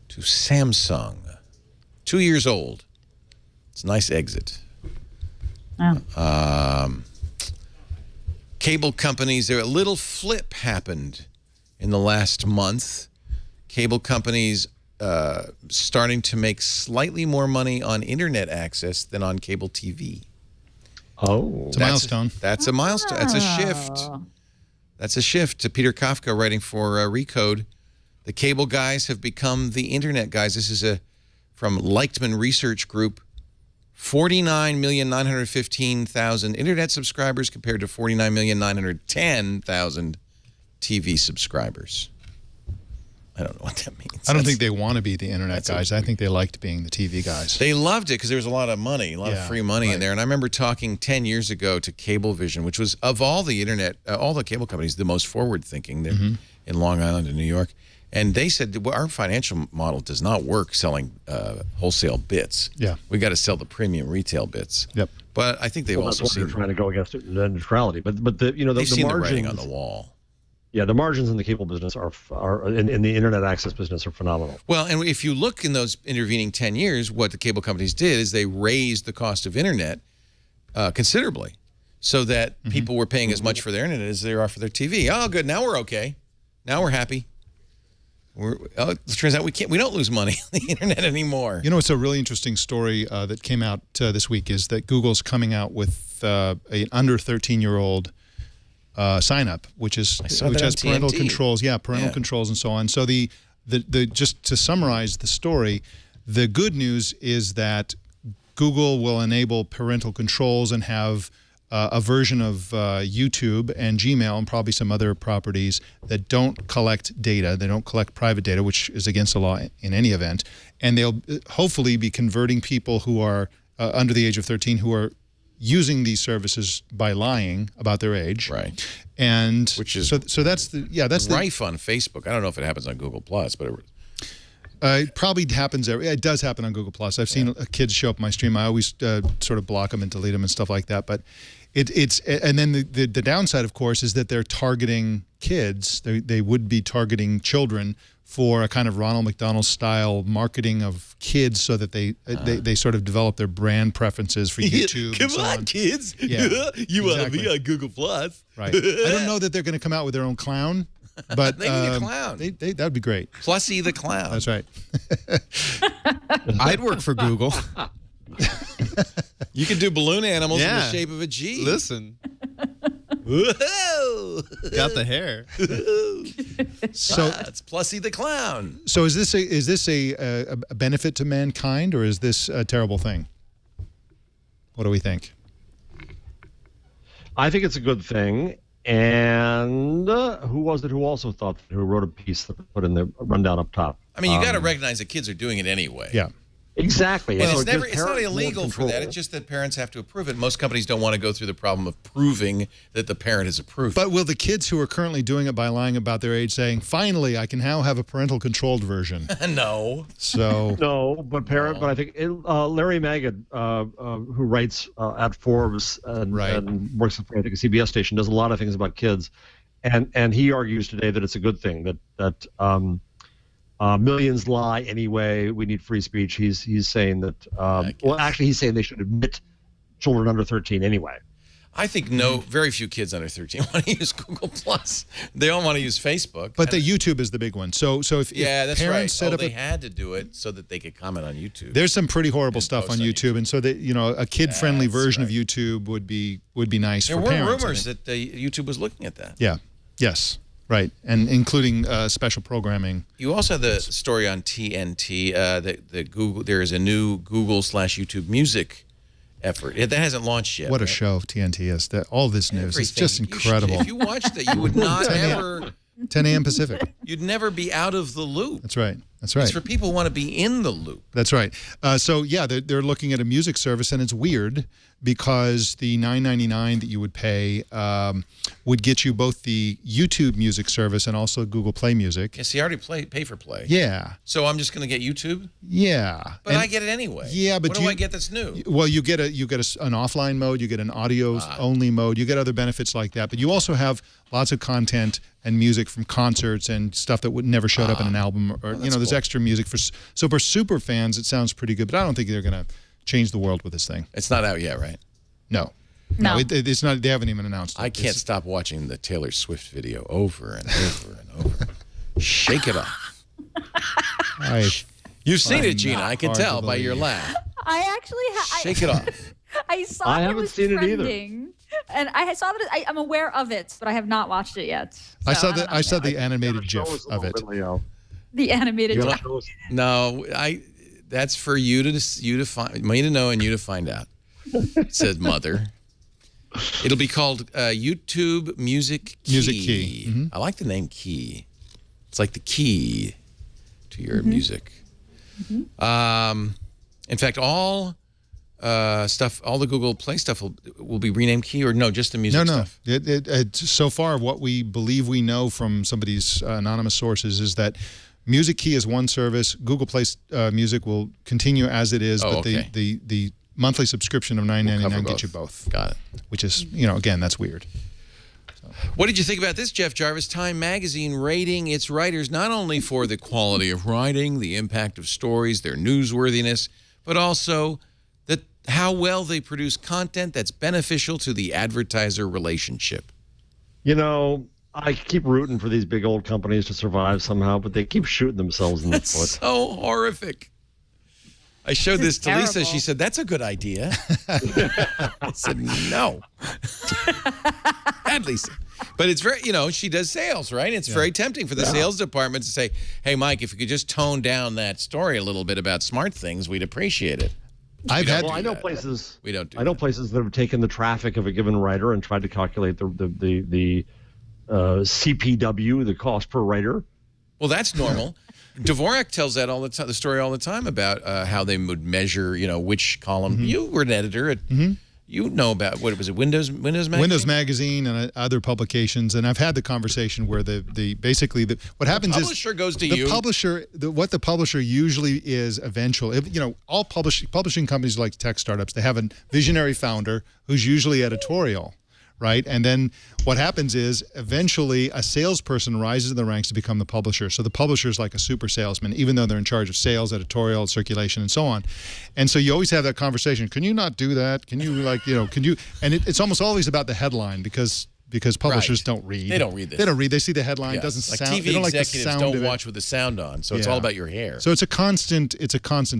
to Samsung. 2 years old. It's a nice exit. Oh. Cable companies, a little flip happened in the last month. Cable companies starting to make slightly more money on internet access than on cable TV. Oh. it's a milestone. That's a milestone. That's a shift. Oh. That's a shift. To Peter Kafka writing for Recode. The cable guys have become the internet guys. This is from Leichtman Research Group. 49,915,000 internet subscribers compared to 49,910,000 TV subscribers. I don't know what that means. I don't think they want to be the internet guys. I think they liked being the TV guys. They loved it because there was a lot of money, a lot of free money in there. And I remember talking 10 years ago to Cablevision, which was, of all the internet, all the cable companies, the most forward-thinking in Long Island and New York. And they said, well, our financial model does not work selling wholesale bits. Yeah. We got to sell the premium retail bits. Yep. But I think they've also That's what seen they're trying to go against neutrality. But the they've seen the margins, writing on the wall. Yeah, the margins in the cable business are in the internet access business are phenomenal. Well, and if you look in those intervening 10 years, what the cable companies did is they raised the cost of internet considerably, so that people were paying as much for their internet as they are for their TV. Oh, good. Now we're okay. Now we're happy. It turns out we don't lose money on the internet anymore. You know, it's a really interesting story that came out this week is that Google's coming out with an under 13-year-old sign up, which has on parental TNT. controls. Yeah, parental controls and so on. So the just to summarize the story, the good news is that Google will enable parental controls and have a version of YouTube and Gmail and probably some other properties that don't collect data. They don't collect private data, which is against the law in any event. And they'll hopefully be converting people who are under the age of 13 who are using these services by lying about their age. Right. And which is so that's the rife on Facebook. I don't know if it happens on Google Plus, but it probably happens. It does happen on Google Plus. I've seen kids show up in my stream. I always sort of block them and delete them and stuff like that. But it's and then the downside, of course, is that they're targeting kids. They would be targeting children for a kind of Ronald McDonald style marketing of kids, so that they sort of develop their brand preferences for YouTube. Come on, kids. Yeah, you want to exactly. be on Google Plus. Right. I don't know that they're going to come out with their own clown, but they need a clown. That would be great. Plussy the clown. That's right. I'd work for Google. You could do balloon animals in the Yeah. shape of a G. Listen, Whoa! got the hair. So it's Plussy the clown. So is this a benefit to mankind, or is this a terrible thing? What do we think? I think it's a good thing. And who was it who also thought, who wrote a piece that put in the rundown up top? I mean, you got to recognize that kids are doing it anyway. Yeah. Exactly. And So it's it gives not parents more illegal for that. control. It's just that parents have to approve it. Most companies don't want to go through the problem of proving that the parent has approved. But will the kids who are currently doing it by lying about their age saying, finally, I can now have a parental controlled version? No. So No, but but I think Larry Magid, who writes at Forbes and works at I think a CBS station, does a lot of things about kids, and he argues today that it's a good thing that millions lie anyway. We need free speech. He's saying that. Well, actually, he's saying they should admit children under 13 anyway. I think very few kids under 13 want to use Google Plus. They all want to use Facebook. But the YouTube is the big one. So if that's parents right. set up they had to do it so that they could comment on YouTube. there's some pretty horrible stuff on YouTube, and so that a kid-friendly version of YouTube would be nice There for were parents. rumors that YouTube was looking at that. Yeah. Yes. Right, and including special programming. You also have the story on TNT that Google. There is a new Google/YouTube Music effort that hasn't launched yet. What a show TNT is! All this news is just incredible. If you watched it, you would not ever. 10 a.m. Pacific. You'd never be out of the loop. That's right. That's right. It's for people who want to be in the loop. That's right. So yeah, they're looking at a music service, and it's weird because the $9.99 that you would pay would get you both the YouTube music service and also Google Play Music. Yeah, see, I already pay for Play. Yeah. So I'm just going to get YouTube. Yeah. But I get it anyway. Yeah, but what do I get that's new? Well, you get an offline mode, you get an audio only mode, you get other benefits like that, but you also have lots of content and music from concerts and stuff that would never showed up in an album, or there's extra music for super fans. It sounds pretty good, but I don't think they're going to change the world with this thing. It's not out yet, right? No. No. It's not. They haven't even announced it. I can't stop watching the Taylor Swift video over and over and over. Shake it off. You've seen it, Gina. I can tell by your laugh. I actually Shake it off. I saw I it haven't was seen it either. trending, and I saw that I'm aware of it, but I have not watched it yet. I So saw don't know. the animated GIF of it. The animated. You GIF. know, No, that's for you to find, me to know and you to find out. Said Mother. It'll be called YouTube Music Key. Music Key. Mm-hmm. I like the name Key. It's like the key to your music. In fact, all the Google Play stuff will be renamed Key, or no, just the music stuff? So far, what we believe we know from some of these anonymous sources is that Music Key is one service. Google Play Music will continue as it is, but the monthly subscription of $9.99 gets you both. Got it. Which is, again, that's weird. What did you think about this, Jeff Jarvis? Time Magazine rating its writers not only for the quality of writing, the impact of stories, their newsworthiness, but also how well they produce content that's beneficial to the advertiser relationship. I keep rooting for these big old companies to survive somehow, but they keep shooting themselves in the foot. So horrific. I showed this to Lisa. terrible. She said, "That's a good idea." I said, "No." Bad Lisa. But it's very, she does sales, right? It's very tempting for the sales department to say, "Hey, Mike, if you could just tone down that story a little bit about smart things, we'd appreciate it." I've had. Well, I know places. We don't do I know that. places that have taken the traffic of a given writer and tried to calculate the CPW, the cost per writer. Well, that's normal. Dvorak tells that all the time, the story all the time about how they would measure, which column. You were an editor at. You know about what was it? Windows Magazine. Windows Magazine and other publications, and I've had the conversation where basically what happens is publisher goes to the you. publisher. What the publisher usually is eventually, all publishing companies like tech startups, they have a visionary founder who's usually editorial, right? And then what happens is eventually a salesperson rises in the ranks to become the publisher. So the publisher is like a super salesman, even though they're in charge of sales, editorial, circulation, and so on. And so you always have that conversation. Can you not do that? Can you can you? And it's almost always about the headline because publishers don't read. They don't read this. They don't read. They see the headline. Yeah. Doesn't like sound. TV they don't like the executives sound don't of it. watch with the sound on, so it's all about your hair. So it's a constant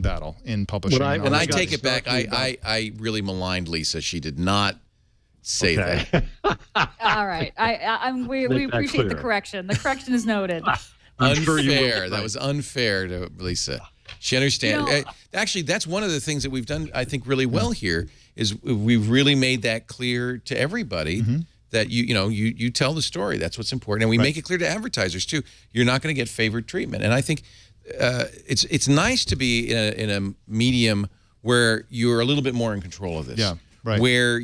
battle in publishing. When I got take it back. started I really maligned Lisa. She did not say that. All right. We Make that appreciate the clear. correction. The correction is noted. I'm sure you Unfair. will. That was unfair to Lisa. She understands. Actually, that's one of the things that we've done, I think, really well here is we've really made that clear to everybody that you tell the story. That's what's important, and we make it clear to advertisers too. You're not going to get favored treatment, and I think it's nice to be in a medium where you're a little bit more in control of this. Yeah. Right. Where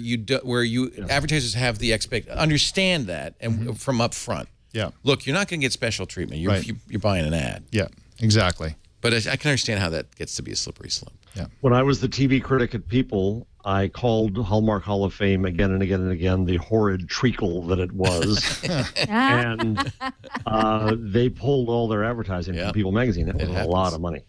advertisers have the understand that and from up front. Yeah. Look, you're not going to get special treatment. You're buying an ad. Yeah. Exactly. But I can understand how that gets to be a slippery slope. Yeah. When I was the TV critic at People, I called Hallmark Hall of Fame again and again and again the horrid treacle that it was. And they pulled all their advertising from People magazine. It was a lot of money.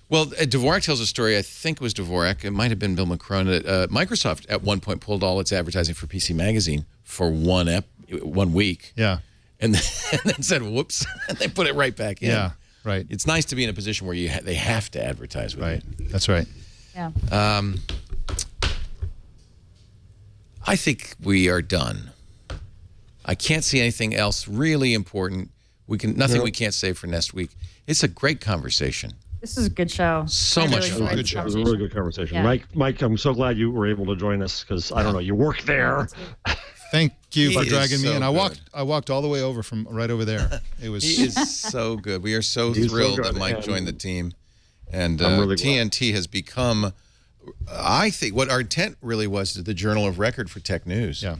Well, Dvorak tells a story. I think it was Dvorak. It might have been Bill McCrone. Microsoft at one point pulled all its advertising for PC Magazine for 1 week. Yeah. And then said, "Whoops," and they put it right back in. Yeah. Right. It's nice to be in a position where they have to advertise with you. That's right. Yeah. I think we are done. I can't see anything else really important. Nothing we can't say for next week. It's a great conversation. This is a good show. So much fun. enjoyed Good this show. It was a really good conversation. Yeah. Mike, I'm so glad you were able to join us because I don't know, you work there. Thank you He for is dragging me. so And good. I walked all the way over from right over there. It was. He is so good. We are so He's so thrilled good, that Mike and joined the team. And I'm really glad. TNT has become, I think, what our intent really was the journal of record for tech news. Yeah. I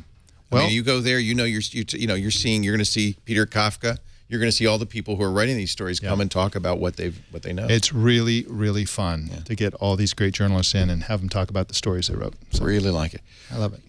Well, mean, you go there, you're going to see Peter Kafka. You're going to see all the people who are writing these stories come and talk about what they know. it's really, really fun to get all these great journalists in and have them talk about the stories they wrote. So Really like it. I love it.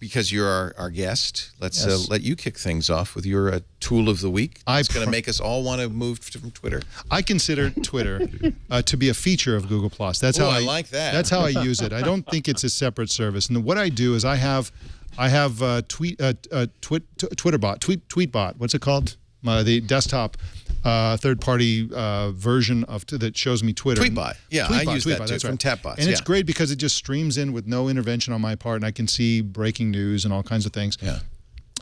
Because you're our guest, let's Yes. let you kick things off with your tool of the week. I It's going to make us all want to move from Twitter. I consider Twitter to be a feater of Google Plus. That's Ooh, how I like that. That's how I use it. I don't think it's a separate service. And what I do is I have Tweetbot. What's it called? The desktop third-party version that shows me Twitter. Tweetbot. Yeah, I use that too, that's from right. Tapbots, And it's yeah. great because it just streams in with no intervention on my part, and I can see breaking news and all kinds of things. Yeah.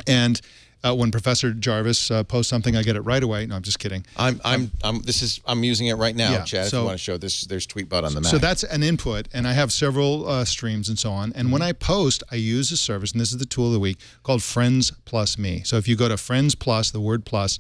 And when Professor Jarvis posts something, I get it right away. No, I'm just kidding. I'm using it right now, Yeah, Chad. If so- you want to show this, there's Tweetbot on the Mac. So that's an input, and I have several streams and so on. And when I post, I use a service, and this is the tool of the week, called Friends Plus Me. So if you go to Friends Plus, the word plus,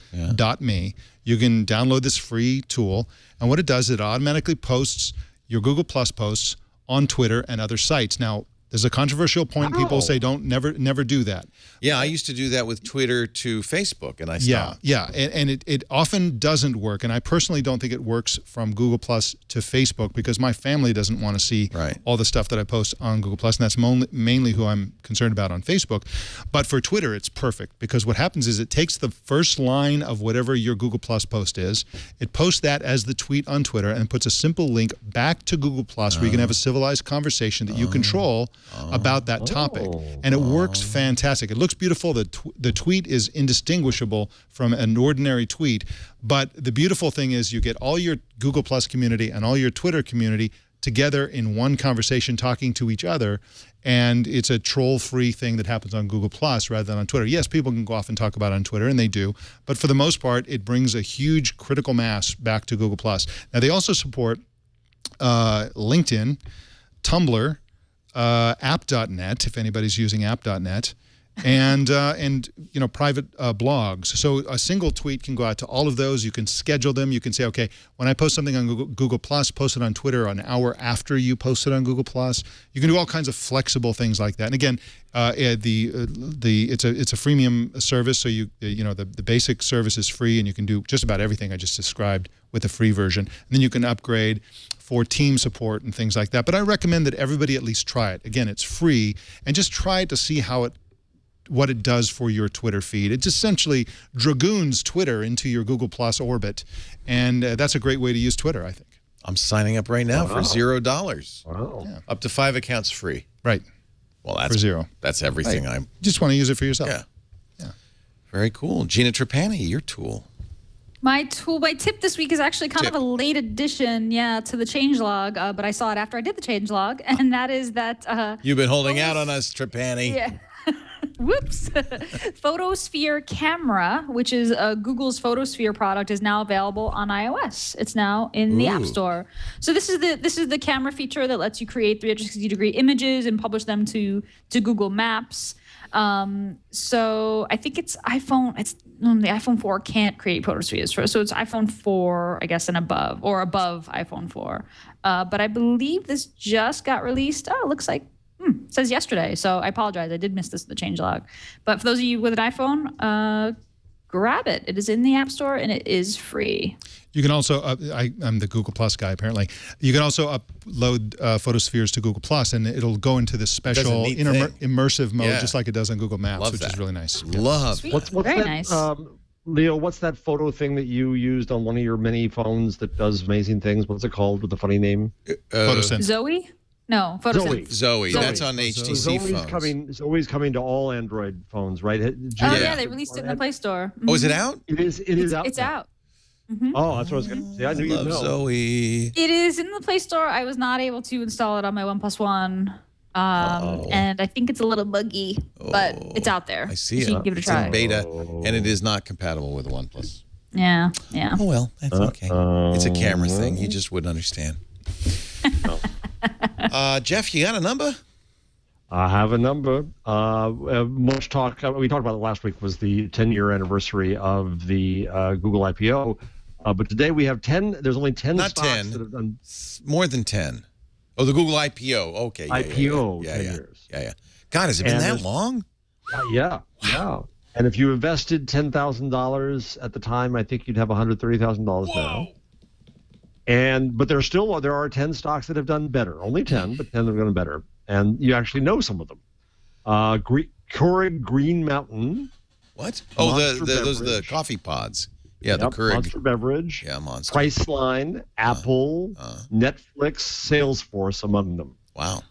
.me, you can download this free tool. And what it does, it automatically posts your Google Plus posts on Twitter and other sites. Now, there's a controversial point. People say never do that. Yeah, I used to do that with Twitter to Facebook, and I stopped. Yeah, and it often doesn't work. And I personally don't think it works from Google Plus to Facebook because my family doesn't want to see all the stuff that I post on Google Plus, and that's mainly who I'm concerned about on Facebook. But for Twitter, it's perfect because what happens is it takes the first line of whatever your Google Plus post is, it posts that as the tweet on Twitter, and puts a simple link back to Google Plus where you can have a civilized conversation that you control about that topic. And it works fantastic. It looks beautiful. The tweet is indistinguishable from an ordinary tweet. But the beautiful thing is you get all your Google Plus community and all your Twitter community together in one conversation talking to each other. And it's a troll-free thing that happens on Google Plus rather than on Twitter. Yes, people can go off and talk about it on Twitter, and they do. But for the most part, it brings a huge critical mass back to Google Plus. Now, they also support LinkedIn. Tumblr, app.net, if anybody's using app.net, and private blogs. So a single tweet can go out to all of those. You can schedule them. You can say, okay, when I post something on Google Plus, post it on Twitter an hour after you post it on Google Plus. You can do all kinds of flexible things like that. And again, it's a freemium service, so the basic service is free, and you can do just about everything I just described with the free version. And then you can upgrade for team support and things like that. But I recommend that everybody at least try it. Again, it's free, and just try it to see what it does for your Twitter feed. It essentially dragoons Twitter into your Google Plus orbit, and that's a great way to use Twitter, I think. I'm signing up right now for $0. Wow. Yeah. Up to 5 accounts free. Right. Well, that's For $0. That's everything. Right. I'm. Just want to use it for yourself. Yeah. Very cool. Gina Trapani, your tool. My tip this week is actually kind of a late addition, to the changelog, but I saw it after I did the changelog, and that is that... You've been holding out on us, Trapani. Yeah. Whoops. Photosphere Camera, which is Google's Photosphere product, is now available on iOS. It's now in the App Store. So this is the camera feature that lets you create 360-degree images and publish them to Google Maps. So I think it's iPhone. The iPhone 4 can't create photospheres, so it's iPhone 4, I guess, and above, or above iPhone 4. But I believe this just got released. Oh, it looks like. It says yesterday, so I apologize. I did miss this in the changelog. But for those of you with an iPhone, grab it. It is in the App Store, and it is free. You can also, I'm the Google Plus guy, apparently. You can also upload photospheres to Google Plus, and it'll go into this special immersive mode, just like it does on Google Maps, which is really nice. Love. What's Very that, nice. Leo, what's that photo thing that you used on one of your many phones that does amazing things? What's it called with the funny name? PhotoSense. Zoe? No, PhotoSense. Zoe. That's on HTC phones. Zoe's coming to all Android phones, right? They released it in the Play Store. Oh, is it out? It is out. It's out. Oh, that's what I was going to say. I knew you'd know. Zoe. It is in the Play Store. I was not able to install it on my OnePlus One. And I think it's a little buggy, but it's out there. I see so you can give it a try. It's in beta, and it is not compatible with the OnePlus. Yeah. Oh, well, that's okay. It's a camera thing. You just wouldn't understand. Jeff, you got a number? I have a number. Much talk. We talked about it last week. Was the 10-year anniversary of the Google IPO, but today we have 10. There's only 10 Not stocks 10. that have done More than 10. Oh, the Google IPO. Okay. IPO. Yeah. 10 years. Yeah. God, has it been that long? Yeah. And if you invested $10,000 at the time, I think you'd have $130,000 now. But there are 10 stocks that have done better. Only 10, but 10 that have done better. And you actually know some of them. Keurig Green Mountain. What? Oh, those are the Beverage. coffee pods. Yeah, the Keurig. Monster Beverage. Yeah, Monster. Priceline, Apple, Netflix, Salesforce among them. Wow.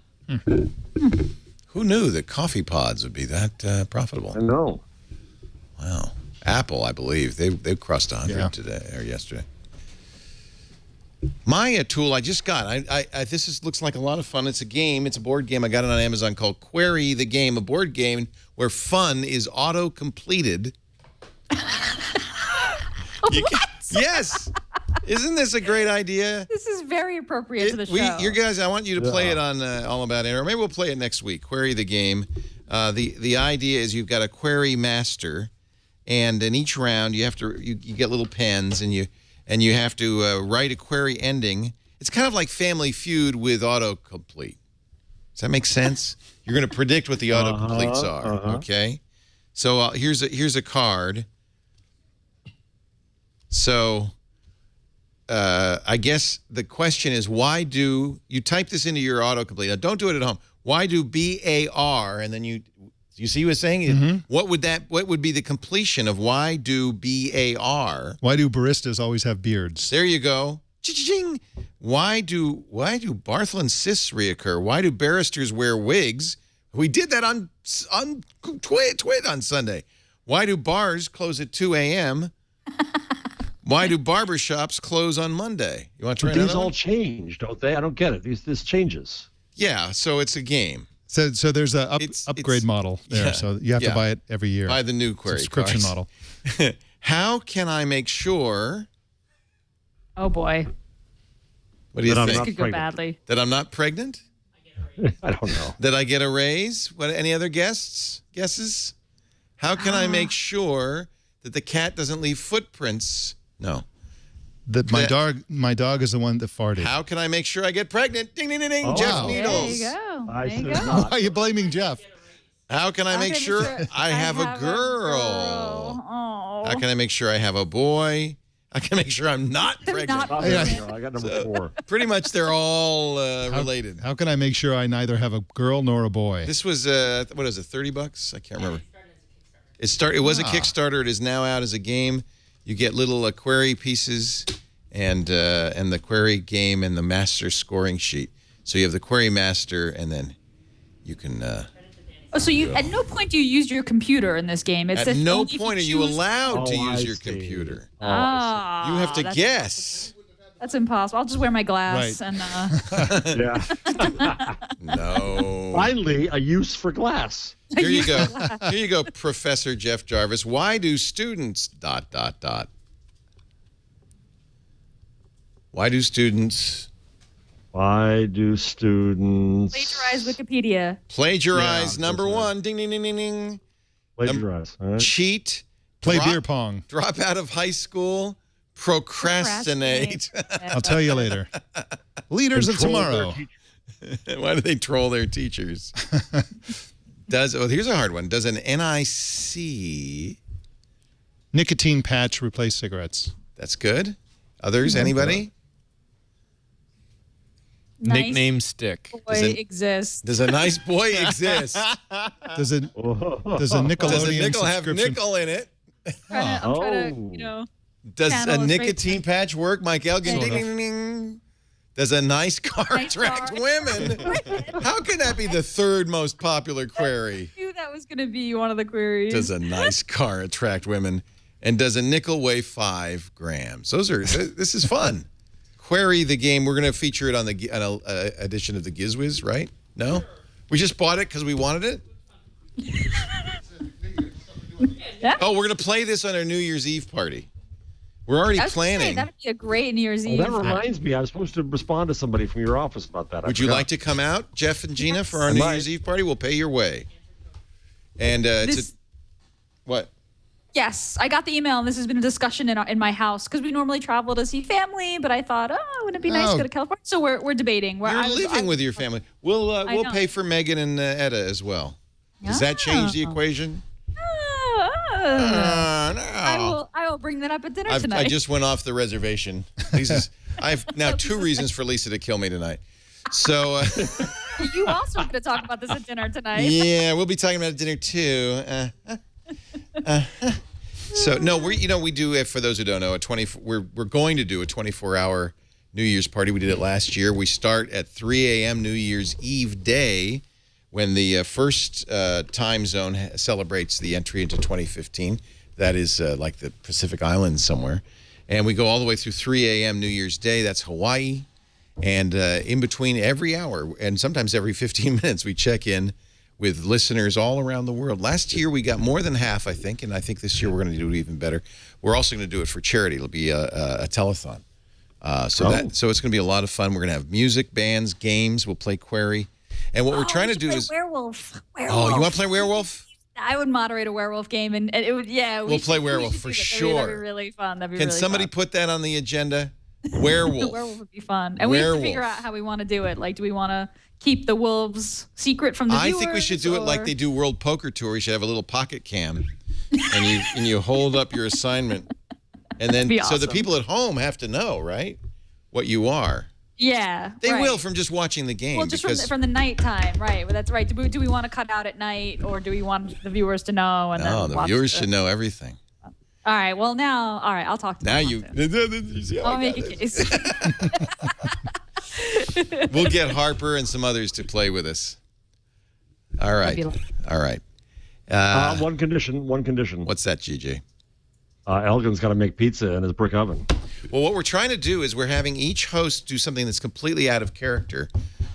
Who knew that coffee pods would be that profitable? I know. Wow. Apple, I believe. They crossed 100 today or yesterday. My tool I just got. Looks like a lot of fun. It's a game. It's a board game. I got it on Amazon called Query the Game, a board game where fun is auto-completed. Yes. Isn't this a great idea? This is very appropriate to the show. You guys, I want you to play it on All About It, or maybe we'll play it next week. Query the Game. The idea is you've got a query master, and in each round you have to you get little pens and you have to write a query ending. It's kind of like Family Feud with autocomplete. Does that make sense? You're going to predict what the autocompletes are. Okay. So here's a card. So I guess the question is, why do you type this into your autocomplete? Now, don't do it at home. Why do BAR and then you see what it's saying? Mm-hmm. What would be the completion of why do BAR? Why do baristas always have beards? There you go. Ching. Why do Barthel and cysts reoccur? Why do barristers wear wigs? We did that on Twit on Sunday. Why do bars close at 2 a.m.? Why do barbershops close on Monday? You want to try another one? These all change, don't they? I don't get it. This changes. Yeah, so it's a game. So there's a upgrade model there. Yeah, so you have to buy it every year. Buy the new query subscription cards. model. How can I make sure? Oh boy. What do you think? This could go badly. That I'm not pregnant? I don't know. Did I get a raise? What? Any other guesses? How can I make sure that the cat doesn't leave footprints? No. My dog is the one that farted. How can I make sure I get pregnant? Ding, ding, ding, ding. Oh, Jeff wow. Needles. There you go. I There you should go. not. Why are you blaming Jeff? How can I make sure I have a girl? Oh. How can I make sure I have a boy? I can make sure I'm not pregnant. Not Oh, there you go. I got number 4. Pretty much they're all related. How can I make sure I neither have a girl nor a boy? This was what is it? $30? I can't remember. It was a Kickstarter. It is now out as a game. You get little query pieces and the query game and the master scoring sheet. So you have the query master, and then you can. So you at no point do you use your computer in this game. It At says no only if point are you choose- allowed to Oh, use I your see. computer. Ah, You have to that's- guess. That's impossible. I'll just wear my glass Right. and. Yeah. No. Finally, a use for glass. Here you go. Here you go, Professor Jeff Jarvis. Why do students ... Why do students Why do students Plagiarize Wikipedia. plagiarize? Yeah, Number that's right. 1. Ding, ding, ding, ding, ding. plagiarize? All right. Cheat. Play drop- beer pong. Drop out of high school. Procrastinate. I'll tell you later. Leaders of Control their tomorrow. teachers. Why do they troll their teachers? Here's a hard one. Does an NIC... Nicotine patch replace cigarettes. That's good. Others? Anybody? Nice Nickname stick. boy Does it- exists. Does a nice boy exist? Does a Does a Nickelodeon nickel have subscription? nickel in it? I'm trying Oh. to, Does Channel a is right nicotine patch work, Mike Elgan? Sort Ding, of. ding, ding, ding. Does a nice car Nice attract car. women? How can that be the third most popular query? I knew that was going to be one of the queries. Does a nice car attract women? And does a nickel weigh 5 grams? This is fun. Query the game. We're going to feature it on the edition of the Gizwiz, right? No? We just bought it because we wanted it? Yeah. Oh, we're going to play this on our New Year's Eve party. We're already I was gonna say, planning. that'd be a great New Year's Oh, Eve. that reminds me, I was supposed to respond to somebody from your office about that. Would you like to come out, Jeff and Gina, for our I New might. Year's Eve party? We'll pay your way. And what? Yes, I got the email, and this has been a discussion in my house because we normally travel to see family. But I thought, wouldn't it be nice to go to California? So we're debating. You're living with your family. We'll know. pay for Megan and Etta as well. Does that change the equation? No. I will bring that up at dinner I tonight. just went off the reservation. I have now 2 reasons for Lisa to kill me tonight. So You also going to talk about this at dinner tonight. yeah, we'll be talking about it at dinner too. So no, we do, for those who don't know, we're going to do a 24-hour New Year's party. We did it last year. We start at 3 a.m. New Year's Eve day, when the first time zone celebrates the entry into 2015. That is like the Pacific Islands somewhere. And we go all the way through 3 a.m. New Year's Day. That's Hawaii. And in between every hour, and sometimes every 15 minutes, we check in with listeners all around the world. Last year, we got more than half, I think. And I think this year we're going to do it even better. We're also going to do it for charity. It'll be a telethon. So it's going to be a lot of fun. We're going to have music, bands, games. We'll play Query. And what we're trying we to should do play is... werewolf. Oh, you want to play Werewolf? I would moderate a werewolf game, and it would. Yeah, We'll play werewolf should for do that. sure. That'd be really fun. That'd be Can really somebody fun. put that on the agenda? Werewolf. The werewolf would be fun, and we have to figure Werewolf. out how we want to do it. Like, do we want to keep the wolves secret from the I viewers? think we should do it like they do World Poker Tour. You should have a little pocket cam, and you hold up your assignment, and then Be so the awesome. people at home have to know, right, what you are. Yeah, They right. will from just watching the game. Well, just because from the nighttime, right? Well, that's right. Do we want to cut out at night, or do we want the viewers to know? And no, then the watch viewers should know everything. All right. Well, now, all right. I'll talk to Now them. you see how I I'll make got a this? case. We'll get Harper and some others to play with us. All right. All right. One condition. What's that, GJ? Elgan's got to make pizza in his brick oven. Well, what we're trying to do is we're having each host do something that's completely out of character,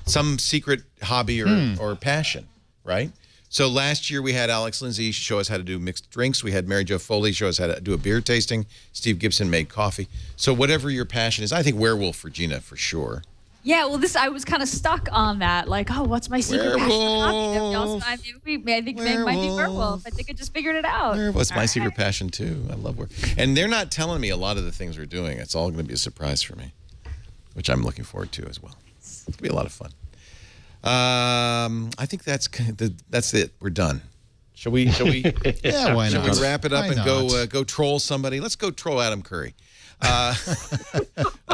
some secret hobby or passion, right? So last year we had Alex Lindsay show us how to do mixed drinks. We had Mary Jo Foley show us how to do a beer tasting. Steve Gibson made coffee. So whatever your passion is, I think werewolf for Gina for sure. Yeah, well, I was kind of stuck on that. Like, oh, what's my secret passion Werewolf. hobby? I think it might be werewolf. I think I just figured it out. Werewolf's my All secret right. passion too. I love work. And they're not telling me a lot of the things we're doing. It's all going to be a surprise for me, which I'm looking forward to as well. It's going to be a lot of fun. I think that's it. We're done. Shall we? Yeah, why Shall not? we wrap it up Why and not? go troll somebody? Let's go troll Adam Curry.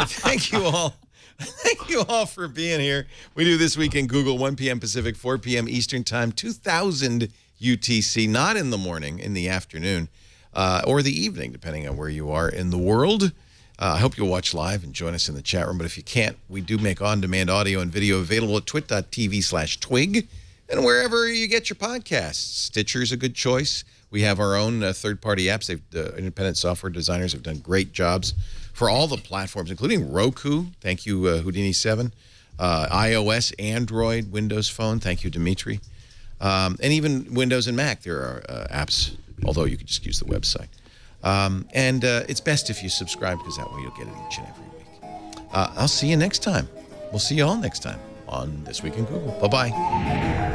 Thank you all. Thank you all for being here. We do This Week in Google, 1 p.m. Pacific, 4 p.m. Eastern Time, 2000 UTC, not in the morning, in the afternoon, or the evening, depending on where you are in the world. I hope you'll watch live and join us in the chat room. But if you can't, we do make on-demand audio and video available at twit.tv/twig and wherever you get your podcasts. Stitcher's a good choice. We have our own third-party apps. Independent software designers have done great jobs for all the platforms, including Roku. Thank you, Houdini 7. iOS, Android, Windows Phone. Thank you, Dimitri. And even Windows and Mac, there are apps, although you could just use the website. And it's best if you subscribe, because that way you'll get it each and every week. I'll see you next time. We'll see you all next time on This Week in Google. Bye-bye.